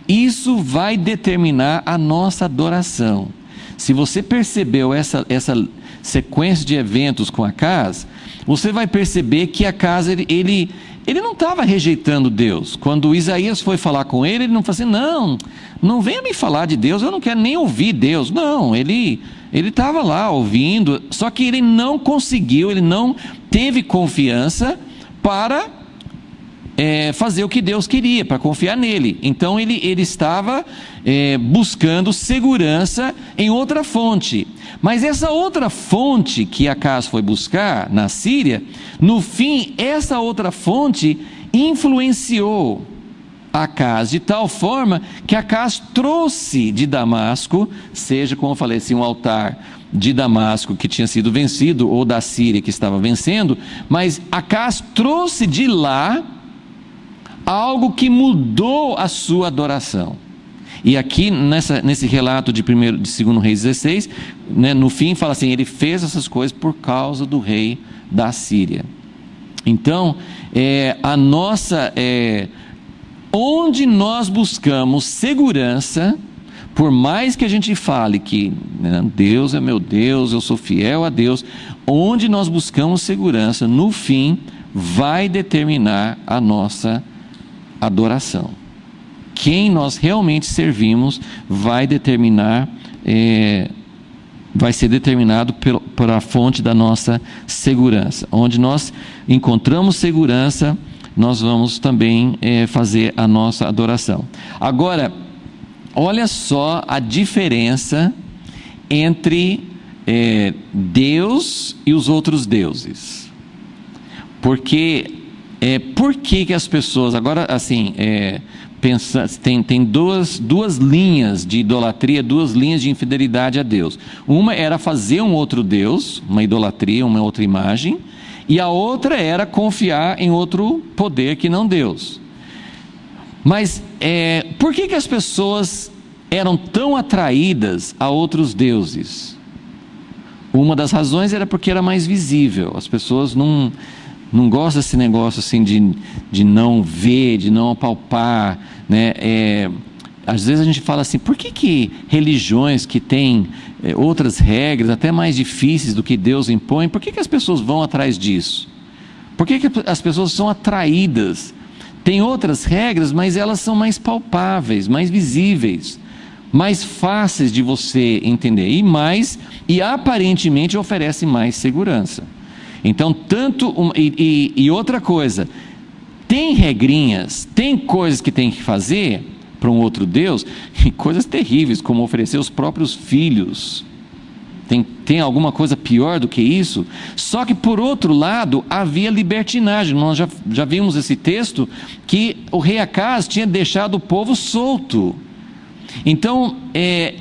isso vai determinar a nossa adoração. Se você percebeu essa sequência de eventos com Acaz, você vai perceber que Acaz, ele não estava rejeitando Deus. Quando Isaías foi falar com ele não falou assim: não venha me falar de Deus, eu não quero nem ouvir Deus. Não, ele estava lá ouvindo, só que ele não conseguiu, ele não teve confiança para fazer o que Deus queria, para confiar nele. Então ele estava buscando segurança em outra fonte. Mas essa outra fonte que Acaz foi buscar na Síria, no fim, essa outra fonte influenciou Acaz de tal forma que Acaz trouxe de Damasco, seja, como eu falei assim, um altar de Damasco que tinha sido vencido, ou da Síria que estava vencendo, mas Acaz trouxe de lá algo que mudou a sua adoração. E aqui nesse relato de 2 Reis 16, né, no fim fala assim: ele fez essas coisas por causa do rei da Síria. Então, onde nós buscamos segurança, por mais que a gente fale que, né, Deus é meu Deus, eu sou fiel a Deus, onde nós buscamos segurança, no fim, vai determinar a nossa adoração. Quem nós realmente servimos vai determinar vai ser determinado pela fonte da nossa segurança. Onde nós encontramos segurança, nós vamos também fazer a nossa adoração. Agora, olha só a diferença entre Deus e os outros deuses. Porque, por que as pessoas, agora assim, tem duas linhas de idolatria, duas linhas de infidelidade a Deus. Uma era fazer um outro Deus, uma idolatria, uma outra imagem, e a outra era confiar em outro poder que não Deus. Mas por que as pessoas eram tão atraídas a outros deuses? Uma das razões era porque era mais visível. As pessoas não gostam desse negócio assim de não ver, de não apalpar, né? Às vezes a gente fala assim, por que religiões que têm outras regras, até mais difíceis do que Deus impõe, por que as pessoas vão atrás disso? Por que as pessoas são atraídas? Tem outras regras, mas elas são mais palpáveis, mais visíveis, mais fáceis de você entender, e aparentemente oferecem mais segurança. Então, e outra coisa, tem regrinhas, tem coisas que tem que fazer para um outro Deus, e coisas terríveis, como oferecer os próprios filhos. Tem alguma coisa pior do que isso? Só que, por outro lado, havia libertinagem. Nós já vimos esse texto, que o rei Acaz tinha deixado o povo solto. Então,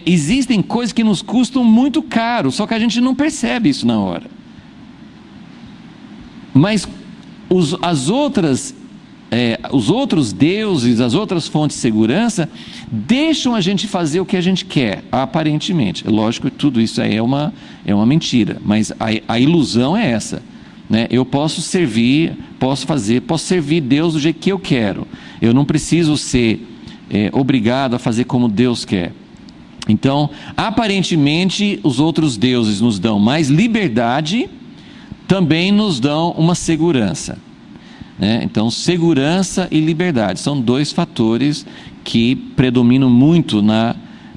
existem coisas que nos custam muito caro, só que a gente não percebe isso na hora. Mas os outros deuses, as outras fontes de segurança, deixam a gente fazer o que a gente quer, aparentemente. É lógico que tudo isso aí é uma mentira, mas a ilusão é essa, né? Eu posso servir Deus do jeito que eu quero. Eu não preciso ser obrigado a fazer como Deus quer. Então, aparentemente, os outros deuses nos dão mais liberdade, também nos dão uma segurança, né? Então, segurança e liberdade são dois fatores que predominam muito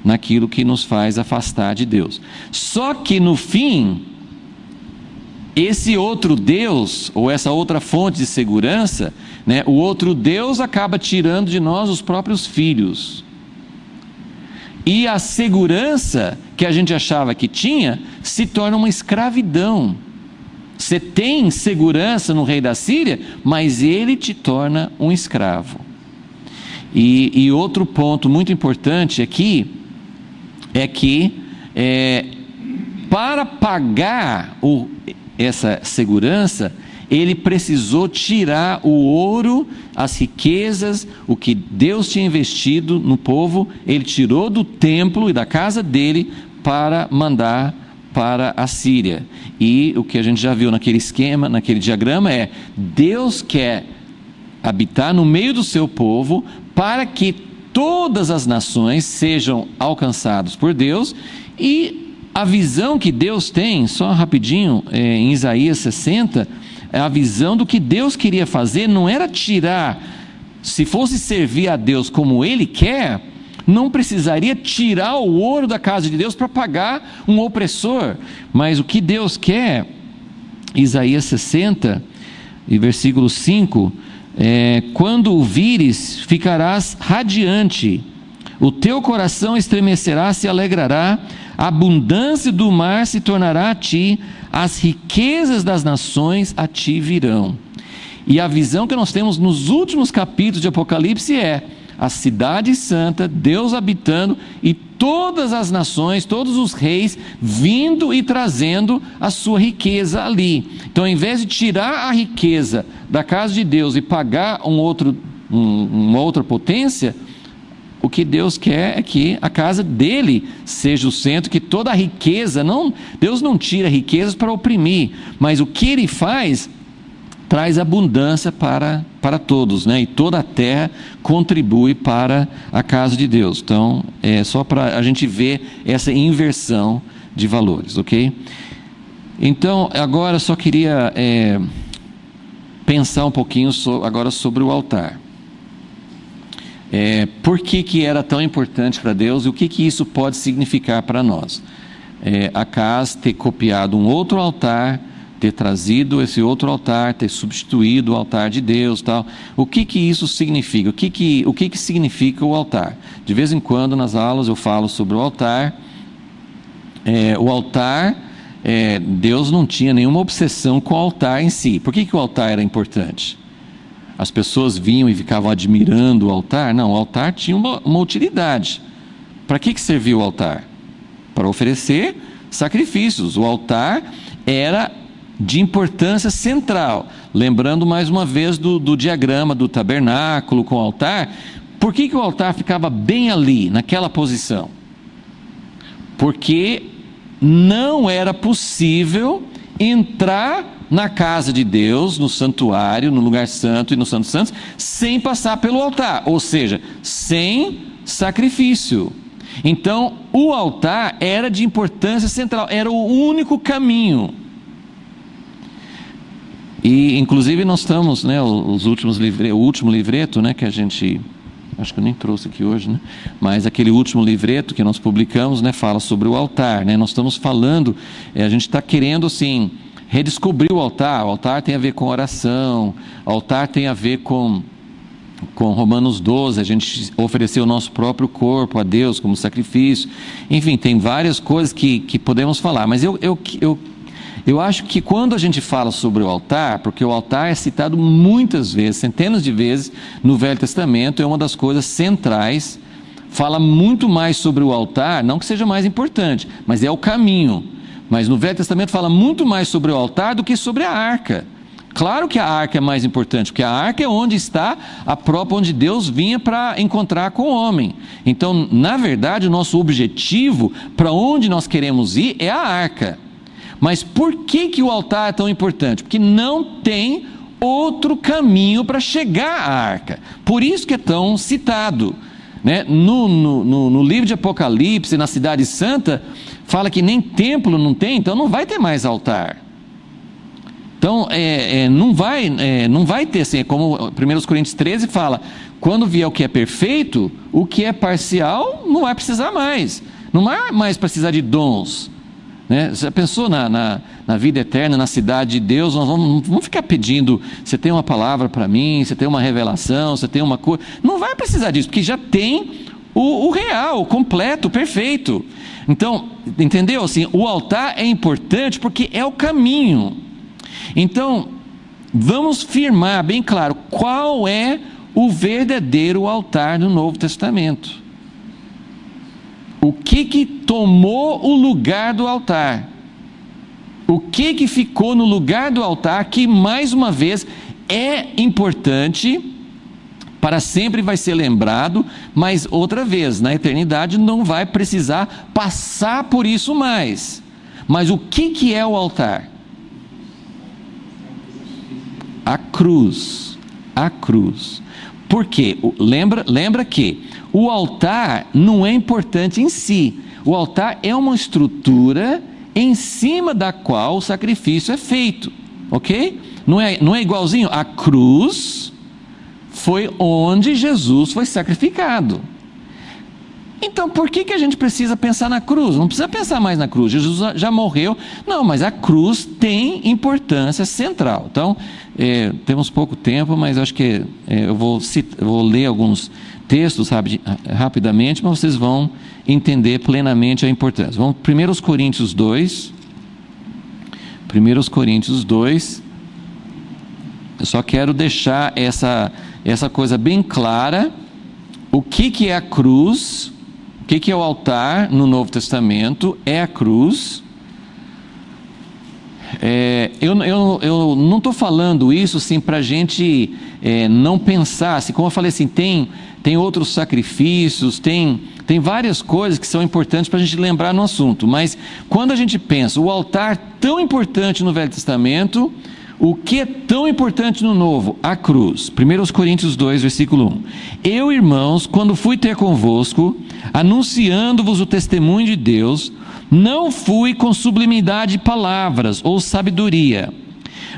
naquilo que nos faz afastar de Deus. Só que no fim, esse outro Deus, ou essa outra fonte de segurança, né, o outro Deus acaba tirando de nós os próprios filhos. E a segurança que a gente achava que tinha, se torna uma escravidão. Você tem segurança no rei da Síria, mas ele te torna um escravo. E outro ponto muito importante aqui é que para pagar essa segurança, ele precisou tirar o ouro, as riquezas, o que Deus tinha investido no povo, ele tirou do templo e da casa dele para mandar para a Síria. E o que a gente já viu naquele esquema, naquele diagrama Deus quer habitar no meio do seu povo para que todas as nações sejam alcançadas por Deus. E a visão que Deus tem, só rapidinho, em Isaías 60, a visão do que Deus queria fazer não era tirar, se fosse servir a Deus como Ele quer, não precisaria tirar o ouro da casa de Deus para pagar um opressor. Mas o que Deus quer, Isaías 60, e versículo 5, quando o vires, ficarás radiante, o teu coração estremecerá, se alegrará, a abundância do mar se tornará a ti, as riquezas das nações a ti virão. E a visão que nós temos nos últimos capítulos de Apocalipse a cidade santa, Deus habitando, e todas as nações, todos os reis vindo e trazendo a sua riqueza ali. Então, ao invés de tirar a riqueza da casa de Deus e pagar uma outra potência, o que Deus quer é que a casa dele seja o centro, que toda a riqueza, Deus não tira riquezas para oprimir, mas o que ele faz traz abundância para todos, né? E toda a terra contribui para a casa de Deus. Então, só para a gente ver essa inversão de valores, ok? Então, agora só queria pensar um pouquinho agora sobre o altar. Por que era tão importante para Deus e o que isso pode significar para nós? Acaz ter copiado um outro altar, ter trazido esse outro altar, ter substituído o altar de Deus, tal. O que isso significa? O que significa o altar? De vez em quando nas aulas eu falo sobre o altar. O altar, Deus não tinha nenhuma obsessão com o altar em si. Por que o altar era importante? As pessoas vinham e ficavam admirando o altar? Não, o altar tinha uma utilidade. Para que servia o altar? Para oferecer sacrifícios. O altar era de importância central. Lembrando mais uma vez do diagrama do tabernáculo com o altar. Por que o altar ficava bem ali, naquela posição? Porque não era possível entrar na casa de Deus, no santuário, no lugar santo e no Santo dos Santos, sem passar pelo altar, ou seja, sem sacrifício. Então, o altar era de importância central, era o único caminho. E, inclusive, nós estamos, o último livreto, que a gente, acho que eu nem trouxe aqui hoje, mas aquele último livreto que nós publicamos, fala sobre o altar, Nós estamos falando, a gente está querendo, assim, redescobrir o altar tem a ver com oração, o altar tem a ver com Romanos 12, a gente oferecer o nosso próprio corpo a Deus como sacrifício, enfim, tem várias coisas que podemos falar, mas eu acho que quando a gente fala sobre o altar, porque o altar é citado muitas vezes, centenas de vezes no Velho Testamento, é uma das coisas centrais, fala muito mais sobre o altar, não que seja mais importante, mas é o caminho. Mas no Velho Testamento fala muito mais sobre o altar do que sobre a arca. Claro que a arca é mais importante, porque a arca é onde está a própria, onde Deus vinha para encontrar com o homem. Então, na verdade, o nosso objetivo, para onde nós queremos ir, é a arca. Mas por que o altar é tão importante? Porque não tem outro caminho para chegar à arca. Por isso que é tão citado. No livro de Apocalipse, na Cidade Santa, fala que nem templo não tem, então não vai ter mais altar. Então, não vai ter, assim, como 1 Coríntios 13 fala, quando vier o que é perfeito, o que é parcial não vai precisar mais. Não vai mais precisar de dons. Você pensou na vida eterna, na cidade de Deus? Nós vamos ficar pedindo, você tem uma palavra para mim, você tem uma revelação, você tem uma coisa. Não vai precisar disso, porque já tem o real, o completo, o perfeito. Então, entendeu? Assim, o altar é importante porque é o caminho. Então, vamos firmar bem claro qual é o verdadeiro altar do Novo Testamento. O que tomou o lugar do altar? O que ficou no lugar do altar que, mais uma vez, é importante, para sempre vai ser lembrado, mas outra vez, na eternidade não vai precisar passar por isso mais. Mas o que é o altar? A cruz. A cruz. Por quê? Lembra que o altar não é importante em si. O altar é uma estrutura em cima da qual o sacrifício é feito. Ok? Não é igualzinho? A cruz foi onde Jesus foi sacrificado. Então, por que a gente precisa pensar na cruz? Não precisa pensar mais na cruz. Jesus já morreu. Não, mas a cruz tem importância central. Então, temos pouco tempo, mas acho que eu vou ler alguns textos rapidamente, mas vocês vão entender plenamente a importância. Vamos, 1 Coríntios 2. 1 Coríntios 2. Eu só quero deixar essa coisa bem clara. O que é a cruz? O que é o altar no Novo Testamento? É a cruz. Eu não estou falando isso assim, para a gente não pensar, assim, como eu falei assim, tem outros sacrifícios, tem várias coisas que são importantes para a gente lembrar no assunto, mas quando a gente pensa, o altar tão importante no Velho Testamento, o que é tão importante no Novo? A cruz. 1 Coríntios 2, versículo 1. Eu, irmãos, quando fui ter convosco, anunciando-vos o testemunho de Deus, não fui com sublimidade de palavras ou sabedoria,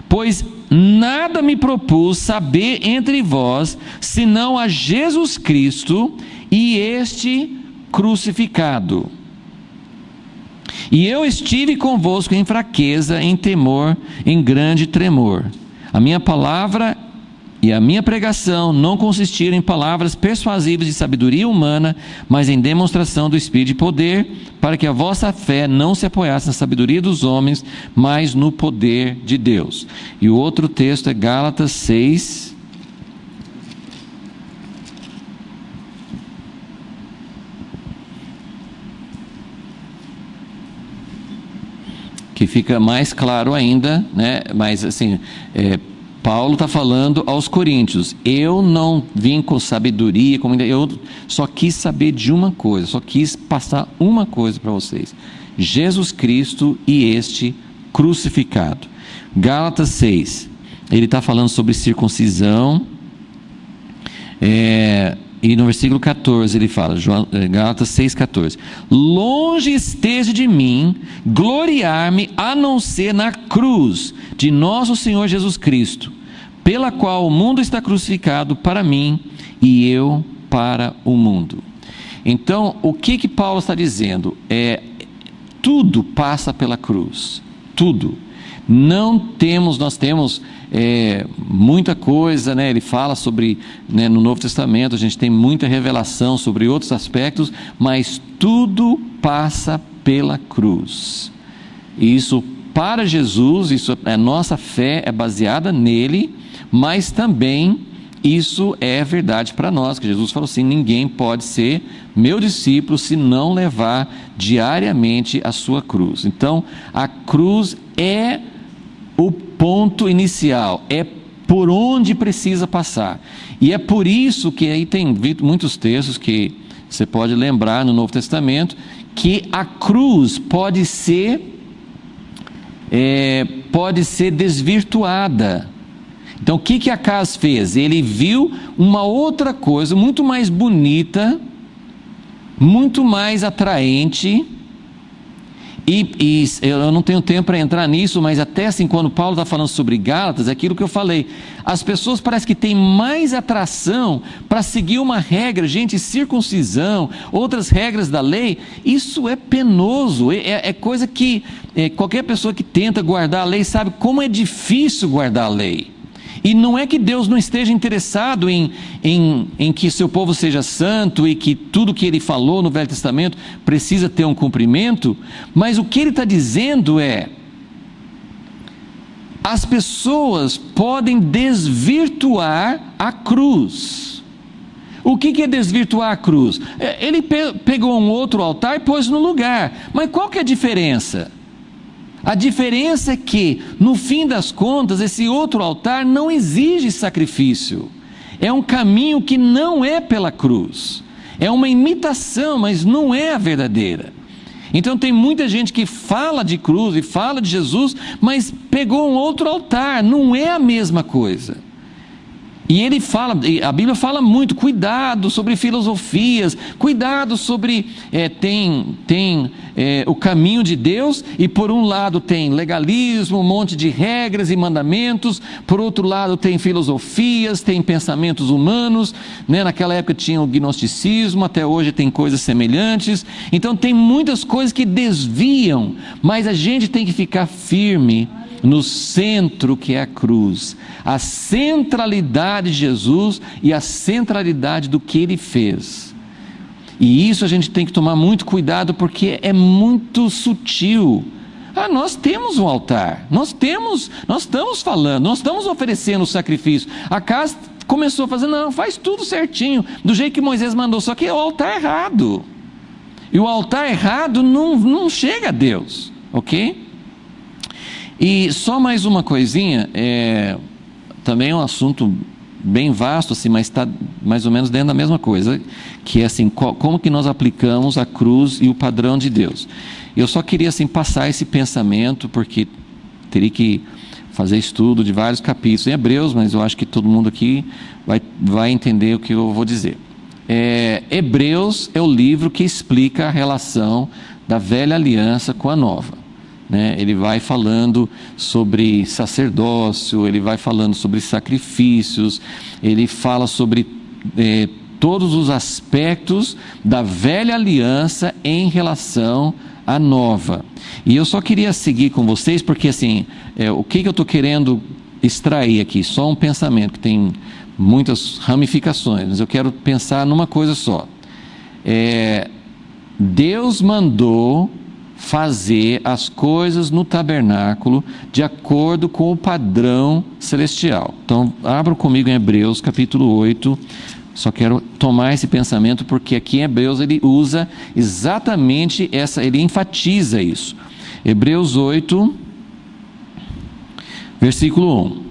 pois nada me propus saber entre vós, senão a Jesus Cristo e este crucificado. E eu estive convosco em fraqueza, em temor, em grande tremor. A minha palavra e a minha pregação não consistiram em palavras persuasivas de sabedoria humana, mas em demonstração do Espírito e poder, para que a vossa fé não se apoiasse na sabedoria dos homens, mas no poder de Deus. E o outro texto é Gálatas 6, que fica mais claro ainda, né? Mas assim, Paulo está falando aos coríntios: eu não vim com sabedoria, eu só quis saber de uma coisa, só quis passar uma coisa para vocês: Jesus Cristo e este crucificado. Gálatas 6, ele está falando sobre circuncisão, e no versículo 14 ele fala, Gálatas 6,14: longe esteja de mim gloriar-me, a não ser na cruz de nosso Senhor Jesus Cristo, pela qual o mundo está crucificado para mim e eu para o mundo. Então, o que Paulo está dizendo? Tudo passa pela cruz, tudo. Nós temos muita coisa, né? Ele fala sobre, né, no Novo Testamento a gente tem muita revelação sobre outros aspectos, mas tudo passa pela cruz. E isso, para Jesus, a nossa fé é baseada nele, mas também isso é verdade para nós, que Jesus falou assim: ninguém pode ser meu discípulo se não levar diariamente a sua cruz. Então, a cruz é o ponto inicial, é por onde precisa passar. E é por isso que aí tem muitos textos que você pode lembrar no Novo Testamento, que a cruz pode ser desvirtuada. Então, o que Acas fez? Ele viu uma outra coisa muito mais bonita, muito mais atraente, e eu não tenho tempo para entrar nisso, mas até assim, quando Paulo está falando sobre Gálatas, é aquilo que eu falei: as pessoas parecem que têm mais atração para seguir uma regra, circuncisão, outras regras da lei. Isso é penoso, é coisa que qualquer pessoa que tenta guardar a lei sabe como é difícil guardar a lei. E não é que Deus não esteja interessado em que seu povo seja santo e que tudo que ele falou no Velho Testamento precisa ter um cumprimento, mas o que ele está dizendo as pessoas podem desvirtuar a cruz. O que é desvirtuar a cruz? Ele pegou um outro altar e pôs no lugar, mas qual que é a diferença? A diferença é que, no fim das contas, esse outro altar não exige sacrifício. É um caminho que não é pela cruz. É uma imitação, mas não é a verdadeira. Então tem muita gente que fala de cruz e fala de Jesus, mas pegou um outro altar, não é a mesma coisa. E ele fala, a Bíblia fala muito, cuidado sobre filosofias, cuidado sobre, o caminho de Deus, e por um lado tem legalismo, um monte de regras e mandamentos, por outro lado tem filosofias, tem pensamentos humanos, né? Naquela época tinha o gnosticismo, até hoje tem coisas semelhantes, então tem muitas coisas que desviam, mas a gente tem que ficar firme no centro, que é a cruz, a centralidade de Jesus e a centralidade do que ele fez. E isso a gente tem que tomar muito cuidado, porque é muito sutil. Nós temos um altar, nós estamos falando, nós estamos oferecendo o sacrifício. Acas começou a fazer, não, faz tudo certinho, do jeito que Moisés mandou, só que é o altar errado. E o altar errado não chega a Deus, ok? E só mais uma coisinha, também é um assunto bem vasto, assim, mas está mais ou menos dentro da mesma coisa, que é assim, como que nós aplicamos a cruz e o padrão de Deus. Eu só queria assim, passar esse pensamento, porque teria que fazer estudo de vários capítulos em Hebreus, mas eu acho que todo mundo aqui vai entender o que eu vou dizer. Hebreus é o livro que explica a relação da velha aliança com a nova. Ele vai falando sobre sacerdócio, ele vai falando sobre sacrifícios, ele fala sobre todos os aspectos da velha aliança em relação a nova. E eu só queria seguir com vocês, porque assim, o que eu estou querendo extrair aqui? Só um pensamento que tem muitas ramificações, mas eu quero pensar numa coisa só. Deus mandou fazer as coisas no tabernáculo de acordo com o padrão celestial. Então, abram comigo em Hebreus capítulo 8. Só quero tomar esse pensamento porque aqui em Hebreus ele usa exatamente ele enfatiza isso. Hebreus 8, versículo 1.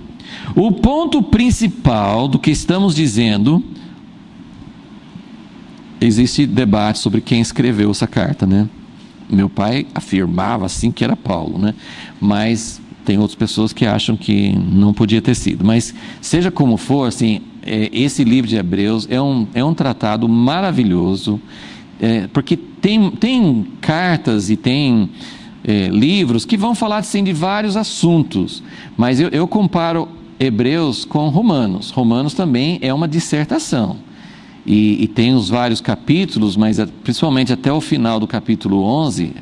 O ponto principal do que estamos dizendo, existe debate sobre quem escreveu essa carta, né? Meu pai afirmava assim que era Paulo, né? Mas tem outras pessoas que acham que não podia ter sido. Mas seja como for, assim, esse livro de Hebreus é um tratado maravilhoso, porque tem cartas e tem livros que vão falar assim, de vários assuntos. Mas eu comparo Hebreus com Romanos. Romanos também é uma dissertação. E tem os vários capítulos, mas principalmente até o final do capítulo 11,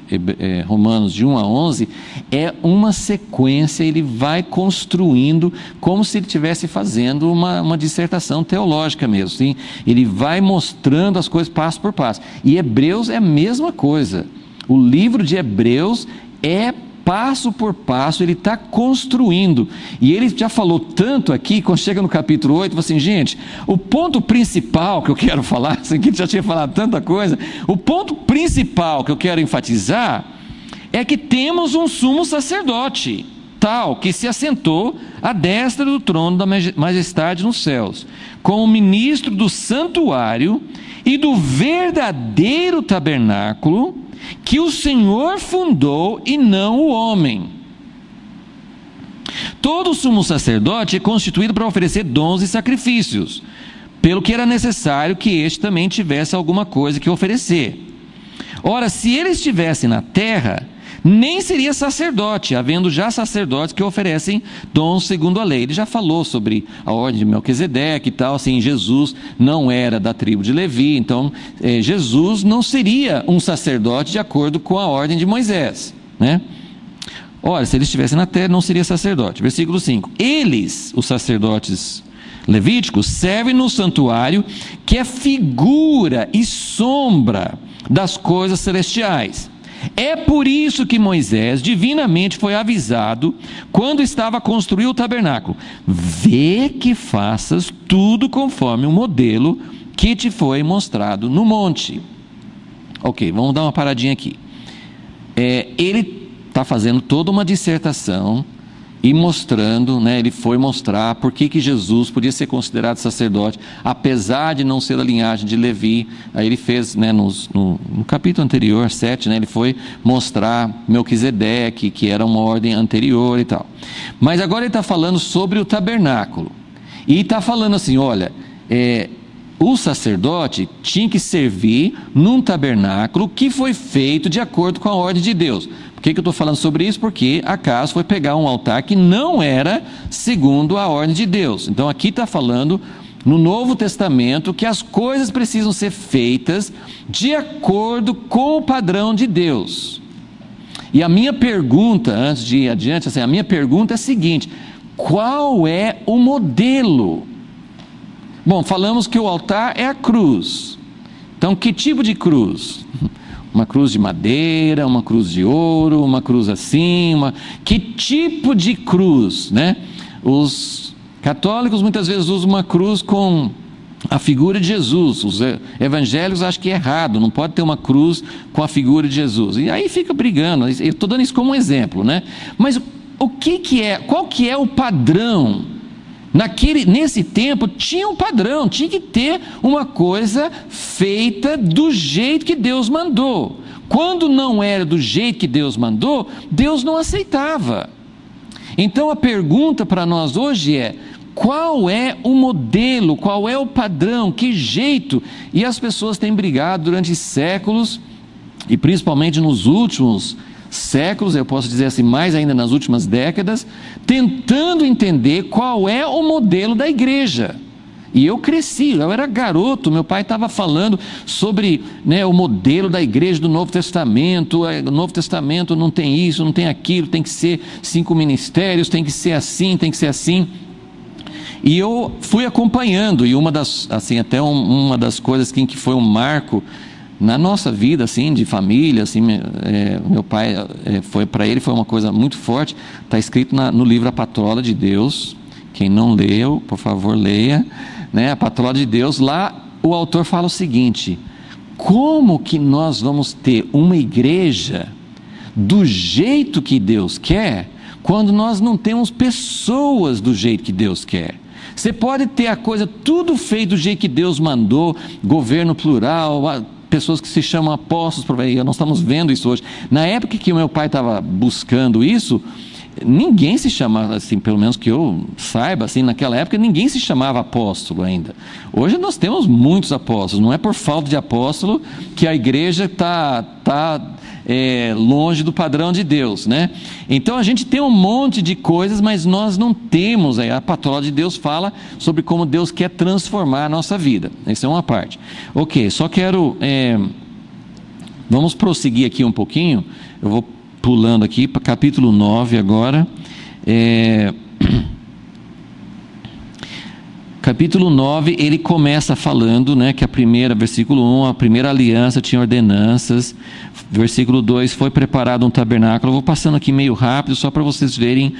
Romanos de 1 a 11, é uma sequência, ele vai construindo como se ele estivesse fazendo uma dissertação teológica mesmo, sim? Ele vai mostrando as coisas passo por passo. E Hebreus é a mesma coisa. O livro de Hebreus é passo por passo, ele está construindo, e ele já falou tanto aqui, quando chega no capítulo 8, assim, gente, o ponto principal que eu quero falar, assim, que ele já tinha falado tanta coisa, o ponto principal que eu quero enfatizar, é que temos um sumo sacerdote, tal, que se assentou à destra do trono da majestade nos céus, como ministro do santuário e do verdadeiro tabernáculo, que o Senhor fundou e não o homem. Todo sumo sacerdote é constituído para oferecer dons e sacrifícios, pelo que era necessário que este também tivesse alguma coisa que oferecer. Ora, se ele estivesse na terra, nem seria sacerdote, havendo já sacerdotes que oferecem dons segundo a lei. Ele já falou sobre a ordem de Melquisedeque e tal, assim, Jesus não era da tribo de Levi, então Jesus não seria um sacerdote de acordo com a ordem de Moisés, né? Ora, se ele estivesse na terra, não seria sacerdote. Versículo 5. Eles, os sacerdotes levíticos, servem no santuário, que é figura e sombra das coisas celestiais. É por isso que Moisés divinamente foi avisado quando estava a construir o tabernáculo: vê que faças tudo conforme o modelo que te foi mostrado no monte. Ok, vamos dar uma paradinha aqui. Ele está fazendo toda uma dissertação e mostrando, né, ele foi mostrar por que Jesus podia ser considerado sacerdote, apesar de não ser da linhagem de Levi. Aí ele fez, né, no capítulo anterior, 7, né, ele foi mostrar Melquisedeque, que era uma ordem anterior e tal. Mas agora ele está falando sobre o tabernáculo, e está falando assim, olha, o sacerdote tinha que servir num tabernáculo que foi feito de acordo com a ordem de Deus. Por que eu estou falando sobre isso? Porque Acas foi pegar um altar que não era segundo a ordem de Deus. Então aqui está falando no Novo Testamento que as coisas precisam ser feitas de acordo com o padrão de Deus. E a minha pergunta, antes de ir adiante, assim, a minha pergunta é a seguinte: qual é o modelo? Bom, falamos que o altar é a cruz. Então, que tipo de cruz? Uma cruz de madeira, uma cruz de ouro, uma cruz assim, que tipo de cruz, né? Os católicos muitas vezes usam uma cruz com a figura de Jesus. Os evangélicos acham que é errado, não pode ter uma cruz com a figura de Jesus. E aí fica brigando. Eu estou dando isso como um exemplo, né? Mas qual que é o padrão? Nesse tempo tinha um padrão, tinha que ter uma coisa feita do jeito que Deus mandou. Quando não era do jeito que Deus mandou, Deus não aceitava. Então a pergunta para nós hoje é: qual é o modelo, qual é o padrão, que jeito? E as pessoas têm brigado durante séculos, e principalmente nos últimos séculos, eu posso dizer assim, mais ainda nas últimas décadas, tentando entender qual é o modelo da igreja. E eu cresci, eu era garoto, meu pai estava falando sobre, né, o modelo da igreja do Novo Testamento. O Novo Testamento não tem isso, não tem aquilo, tem que ser 5 ministérios, tem que ser assim, tem que ser assim. E eu fui acompanhando, e uma das, assim, até uma das coisas que foi um marco na nossa vida, assim, de família, assim, meu pai, para ele foi uma coisa muito forte. Está escrito no livro A Patrola de Deus. Quem não leu, por favor, leia, né? A Patrola de Deus. Lá o autor fala o seguinte: como que nós vamos ter uma igreja do jeito que Deus quer, quando nós não temos pessoas do jeito que Deus quer? Você pode ter a coisa tudo feito do jeito que Deus mandou, governo plural, pessoas que se chamam apóstolos, nós estamos vendo isso hoje. Na época que o meu pai estava buscando isso, ninguém se chamava, assim, pelo menos que eu saiba, assim, naquela época ninguém se chamava apóstolo ainda. Hoje nós temos muitos apóstolos, não é por falta de apóstolo que a igreja está longe do padrão de Deus, né? Então a gente tem um monte de coisas, mas nós não temos. A Patrola de Deus fala sobre como Deus quer transformar a nossa vida. Essa é uma parte. Ok, só quero vamos prosseguir aqui um pouquinho. Eu vou pulando aqui para capítulo 9 agora. Capítulo 9, ele começa falando, né, que versículo 1, a primeira aliança tinha ordenanças. Versículo 2, foi preparado um tabernáculo. Eu vou passando aqui meio rápido, só para vocês verem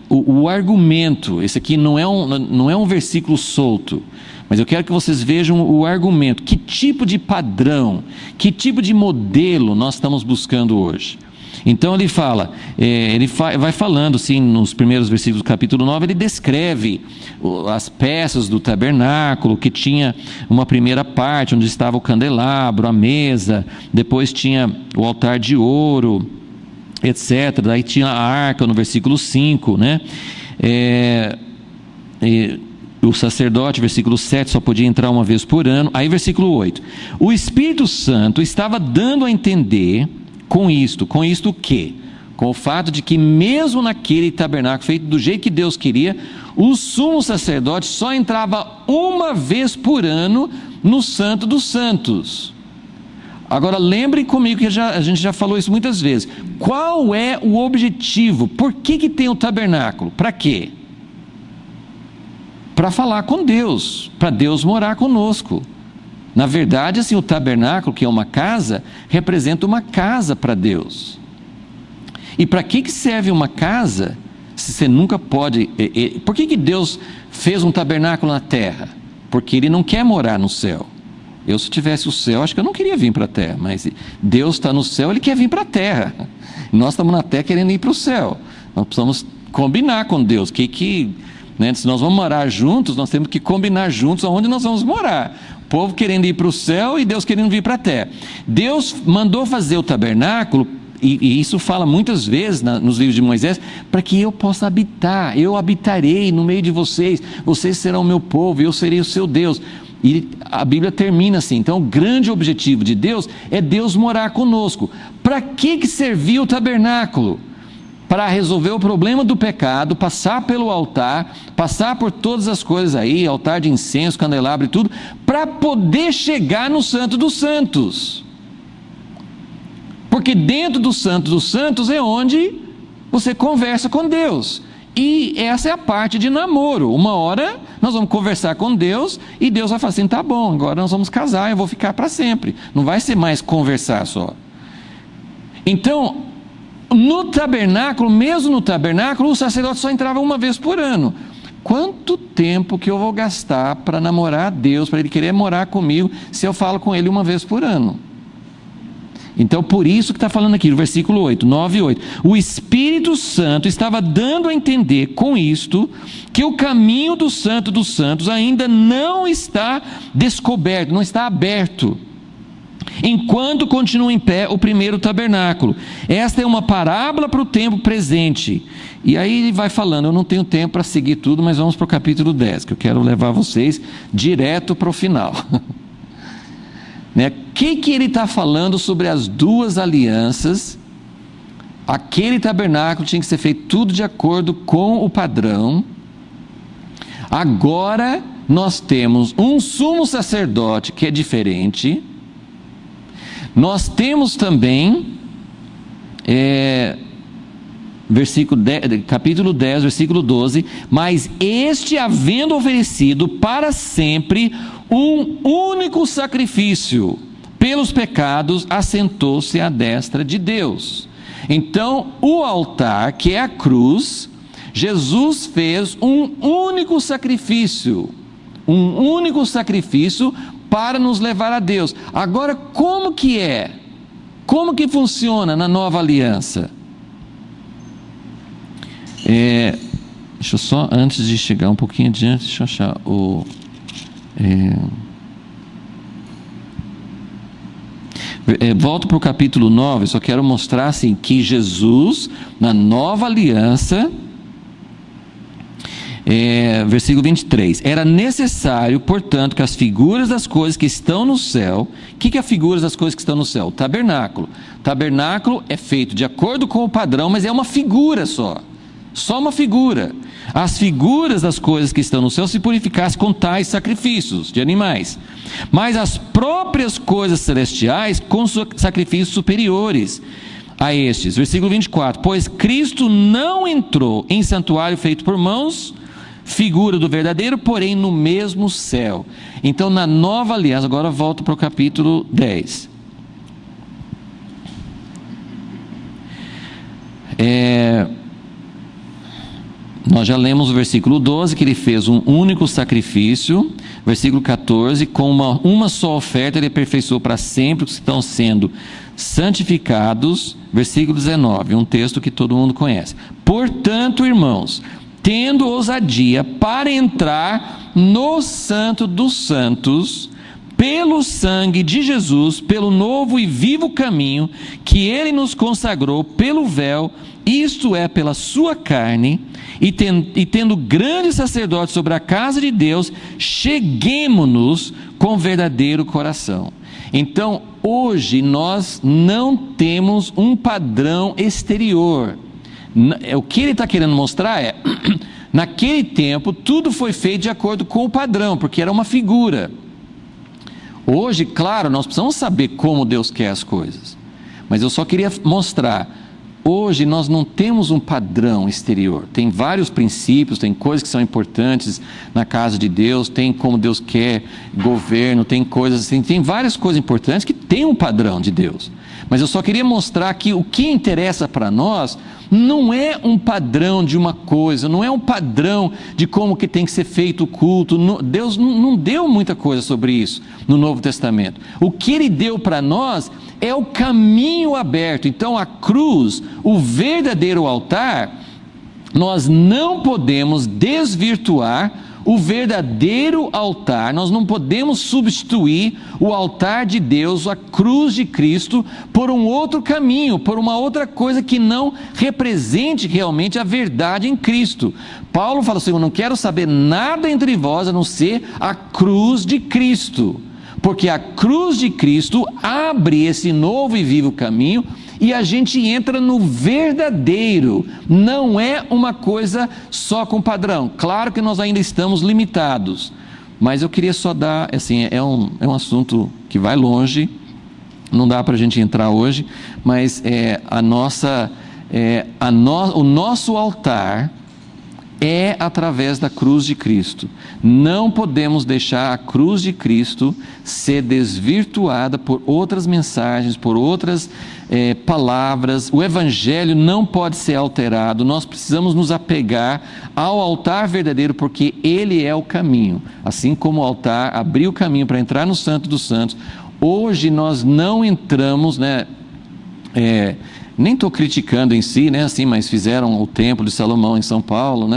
o argumento. Esse aqui não é um versículo solto, mas eu quero que vocês vejam o argumento. Que tipo de padrão, que tipo de modelo nós estamos buscando hoje? Então ele fala, vai falando assim, nos primeiros versículos do capítulo 9, ele descreve as peças do tabernáculo, que tinha uma primeira parte, onde estava o candelabro, a mesa, depois tinha o altar de ouro, etc. Daí tinha a arca no versículo 5, né? O sacerdote, versículo 7, só podia entrar uma vez por ano. Aí versículo 8, o Espírito Santo estava dando a entender com isto o quê? Com o fato de que mesmo naquele tabernáculo feito do jeito que Deus queria, o sumo sacerdote só entrava uma vez por ano no Santo dos Santos. Agora lembrem comigo que a gente já falou isso muitas vezes. Qual é o objetivo? Por que tem o tabernáculo? Para quê? Para falar com Deus, para Deus morar conosco. Na verdade, assim, o tabernáculo, que é uma casa, representa uma casa para Deus. E para que serve uma casa, se você nunca pode... Por que Deus fez um tabernáculo na terra? Porque Ele não quer morar no céu. Se tivesse o céu, acho que eu não queria vir para a terra, mas Deus está no céu, Ele quer vir para a terra. Nós estamos na terra querendo ir para o céu. Nós precisamos combinar com Deus, né? Se nós vamos morar juntos, nós temos que combinar juntos aonde nós vamos morar. O povo querendo ir para o céu e Deus querendo vir para a terra. Deus mandou fazer o tabernáculo, e isso fala muitas vezes nos livros de Moisés, para que eu possa habitar. Eu habitarei no meio de vocês, vocês serão o meu povo, eu serei o seu Deus. E a Bíblia termina assim. Então o grande objetivo de Deus é Deus morar conosco. Para que serviu o tabernáculo? Para resolver o problema do pecado, passar pelo altar, passar por todas as coisas aí, altar de incenso, candelabro e tudo, para poder chegar no Santo dos Santos. Porque dentro do Santo dos Santos é onde você conversa com Deus. E essa é a parte de namoro. Uma hora nós vamos conversar com Deus e Deus vai falar assim, tá bom, agora nós vamos casar, eu vou ficar para sempre. Não vai ser mais conversar só. Então, no tabernáculo, mesmo no tabernáculo, o sacerdote só entrava uma vez por ano. Quanto tempo que eu vou gastar para namorar a Deus, para Ele querer morar comigo, se eu falo com Ele uma vez por ano? Então, por isso que está falando aqui, no versículo 8, 9 e 8. O Espírito Santo estava dando a entender com isto, que o caminho do Santo dos Santos ainda não está descoberto, não está aberto, enquanto continua em pé o primeiro tabernáculo. Esta é uma parábola para o tempo presente. E aí ele vai falando, eu não tenho tempo para seguir tudo, mas vamos para o capítulo 10, que eu quero levar vocês direto para o final. O que ele está falando sobre as duas alianças? Aquele tabernáculo tinha que ser feito tudo de acordo com o padrão. Agora nós temos um sumo sacerdote que é diferente. Nós temos também capítulo 10, versículo 12, mas este, havendo oferecido para sempre um único sacrifício pelos pecados, assentou-se à destra de Deus. Então, o altar, que é a cruz, Jesus fez um único sacrifício para nos levar a Deus. Agora, como que é? Como que funciona na nova aliança? Deixa eu só, antes de chegar um pouquinho adiante, deixa eu achar volto para o capítulo 9, só quero mostrar assim, que Jesus, na nova aliança, versículo 23, era necessário, portanto, que as figuras das coisas que estão no céu. O que é a figura das coisas que estão no céu? O tabernáculo. O tabernáculo é feito de acordo com o padrão, mas é uma figura só uma figura. As figuras das coisas que estão no céu se purificassem com tais sacrifícios de animais, mas as próprias coisas celestiais com sacrifícios superiores a estes. Versículo 24, pois Cristo não entrou em santuário feito por mãos, figura do verdadeiro, porém no mesmo céu. Então, na nova aliança, agora volto para o capítulo 10. Nós já lemos o versículo 12, que ele fez um único sacrifício. Versículo 14, com uma só oferta ele aperfeiçoou para sempre os que estão sendo santificados. Versículo 19, um texto que todo mundo conhece. Portanto, irmãos, tendo ousadia para entrar no Santo dos Santos, pelo sangue de Jesus, pelo novo e vivo caminho que ele nos consagrou pelo véu, isto é, pela sua carne, e tendo grande sacerdote sobre a casa de Deus, cheguemo-nos com verdadeiro coração. Então, hoje nós não temos um padrão exterior. O que ele está querendo mostrar é, naquele tempo, tudo foi feito de acordo com o padrão, porque era uma figura. Hoje, claro, nós precisamos saber como Deus quer as coisas, mas eu só queria mostrar, hoje nós não temos um padrão exterior. Tem vários princípios, tem coisas que são importantes na casa de Deus, tem como Deus quer governo, tem coisas assim, tem várias coisas importantes que tem um padrão de Deus. Mas eu só queria mostrar que o que interessa para nós não é um padrão de uma coisa, não é um padrão de como que tem que ser feito o culto. Deus não deu muita coisa sobre isso no Novo Testamento. O que Ele deu para nós é o caminho aberto. Então a cruz, o verdadeiro altar, nós não podemos desvirtuar o verdadeiro altar. Nós não podemos substituir o altar de Deus, a cruz de Cristo, por um outro caminho, por uma outra coisa que não represente realmente a verdade em Cristo. Paulo fala assim: eu não quero saber nada entre vós a não ser a cruz de Cristo, porque a cruz de Cristo abre esse novo e vivo caminho e a gente entra no verdadeiro. Não é uma coisa só com padrão. Claro que nós ainda estamos limitados, mas eu queria só dar, assim, é um assunto que vai longe, não dá para a gente entrar hoje, mas o nosso altar é através da cruz de Cristo. Não podemos deixar a cruz de Cristo ser desvirtuada por outras mensagens, por outras palavras. O Evangelho não pode ser alterado. Nós precisamos nos apegar ao altar verdadeiro, porque Ele é o caminho. Assim como o altar abriu o caminho para entrar no Santo dos Santos, hoje nós não entramos, nem estou criticando em si, assim, mas fizeram o Templo de Salomão em São Paulo,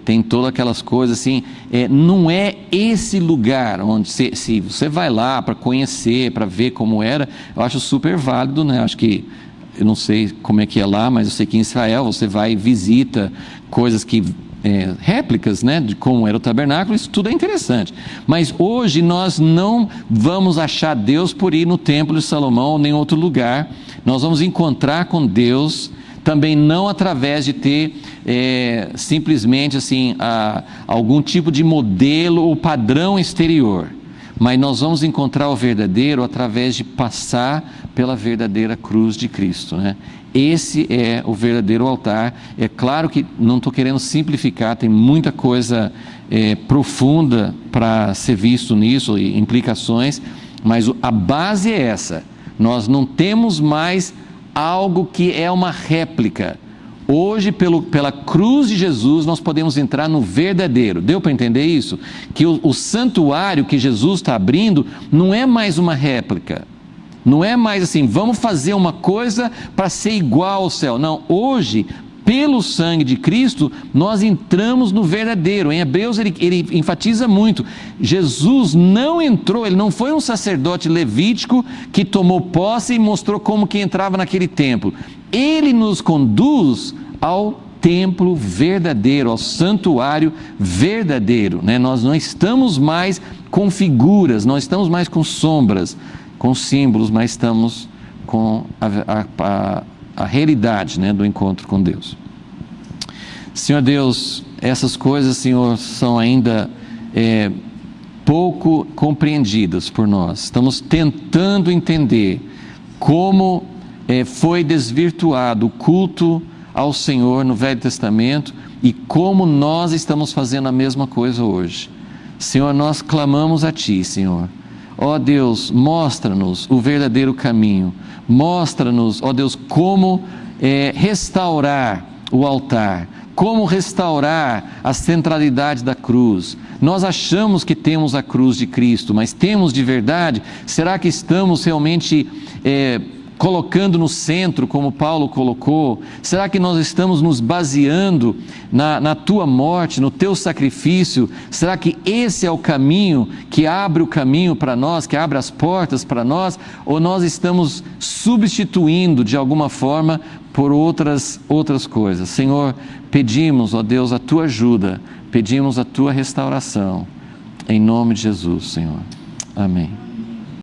tem todas aquelas coisas assim, não é esse lugar onde se você vai lá para conhecer, para ver como era, eu acho super válido, acho que, eu não sei como é que é lá, mas eu sei que em Israel você vai e visita coisas que réplicas, de como era o tabernáculo, isso tudo é interessante, mas hoje nós não vamos achar Deus por ir no Templo de Salomão ou nem outro lugar. Nós vamos encontrar com Deus Também não através de ter simplesmente assim, algum tipo de modelo ou padrão exterior. Mas nós vamos encontrar o verdadeiro através de passar pela verdadeira cruz de Cristo, né? Esse é o verdadeiro altar. É claro que não estou querendo simplificar, tem muita coisa profunda para ser visto nisso, e implicações, mas a base é essa. Nós não temos mais algo que é uma réplica. Hoje, pela cruz de Jesus, nós podemos entrar no verdadeiro. Deu para entender isso? Que o santuário que Jesus está abrindo não é mais uma réplica. Não é mais assim, vamos fazer uma coisa para ser igual ao céu. Não, hoje, pelo sangue de Cristo, nós entramos no verdadeiro. Em Hebreus ele enfatiza muito. Jesus não entrou, ele não foi um sacerdote levítico que tomou posse e mostrou como que entrava naquele templo. Ele nos conduz ao templo verdadeiro, ao santuário verdadeiro, né? Nós não estamos mais com figuras, não estamos mais com sombras, com símbolos, mas estamos com a realidade, né, do encontro com Deus. Senhor Deus, essas coisas, Senhor, são ainda pouco compreendidas por nós. Estamos tentando entender como foi desvirtuado o culto ao Senhor no Velho Testamento e como nós estamos fazendo a mesma coisa hoje. Senhor, nós clamamos a Ti, Senhor. Ó Deus, mostra-nos o verdadeiro caminho. Mostra-nos, ó Deus, como restaurar o altar, como restaurar a centralidade da cruz. Nós achamos que temos a cruz de Cristo, mas temos de verdade? Será que estamos realmente colocando no centro, como Paulo colocou? Será que nós estamos nos baseando na Tua morte, no Teu sacrifício? Será que esse é o caminho que abre o caminho para nós, que abre as portas para nós? Ou nós estamos substituindo de alguma forma por outras coisas? Senhor, pedimos, ó Deus, a Tua ajuda, pedimos a Tua restauração, em nome de Jesus, Senhor. Amém.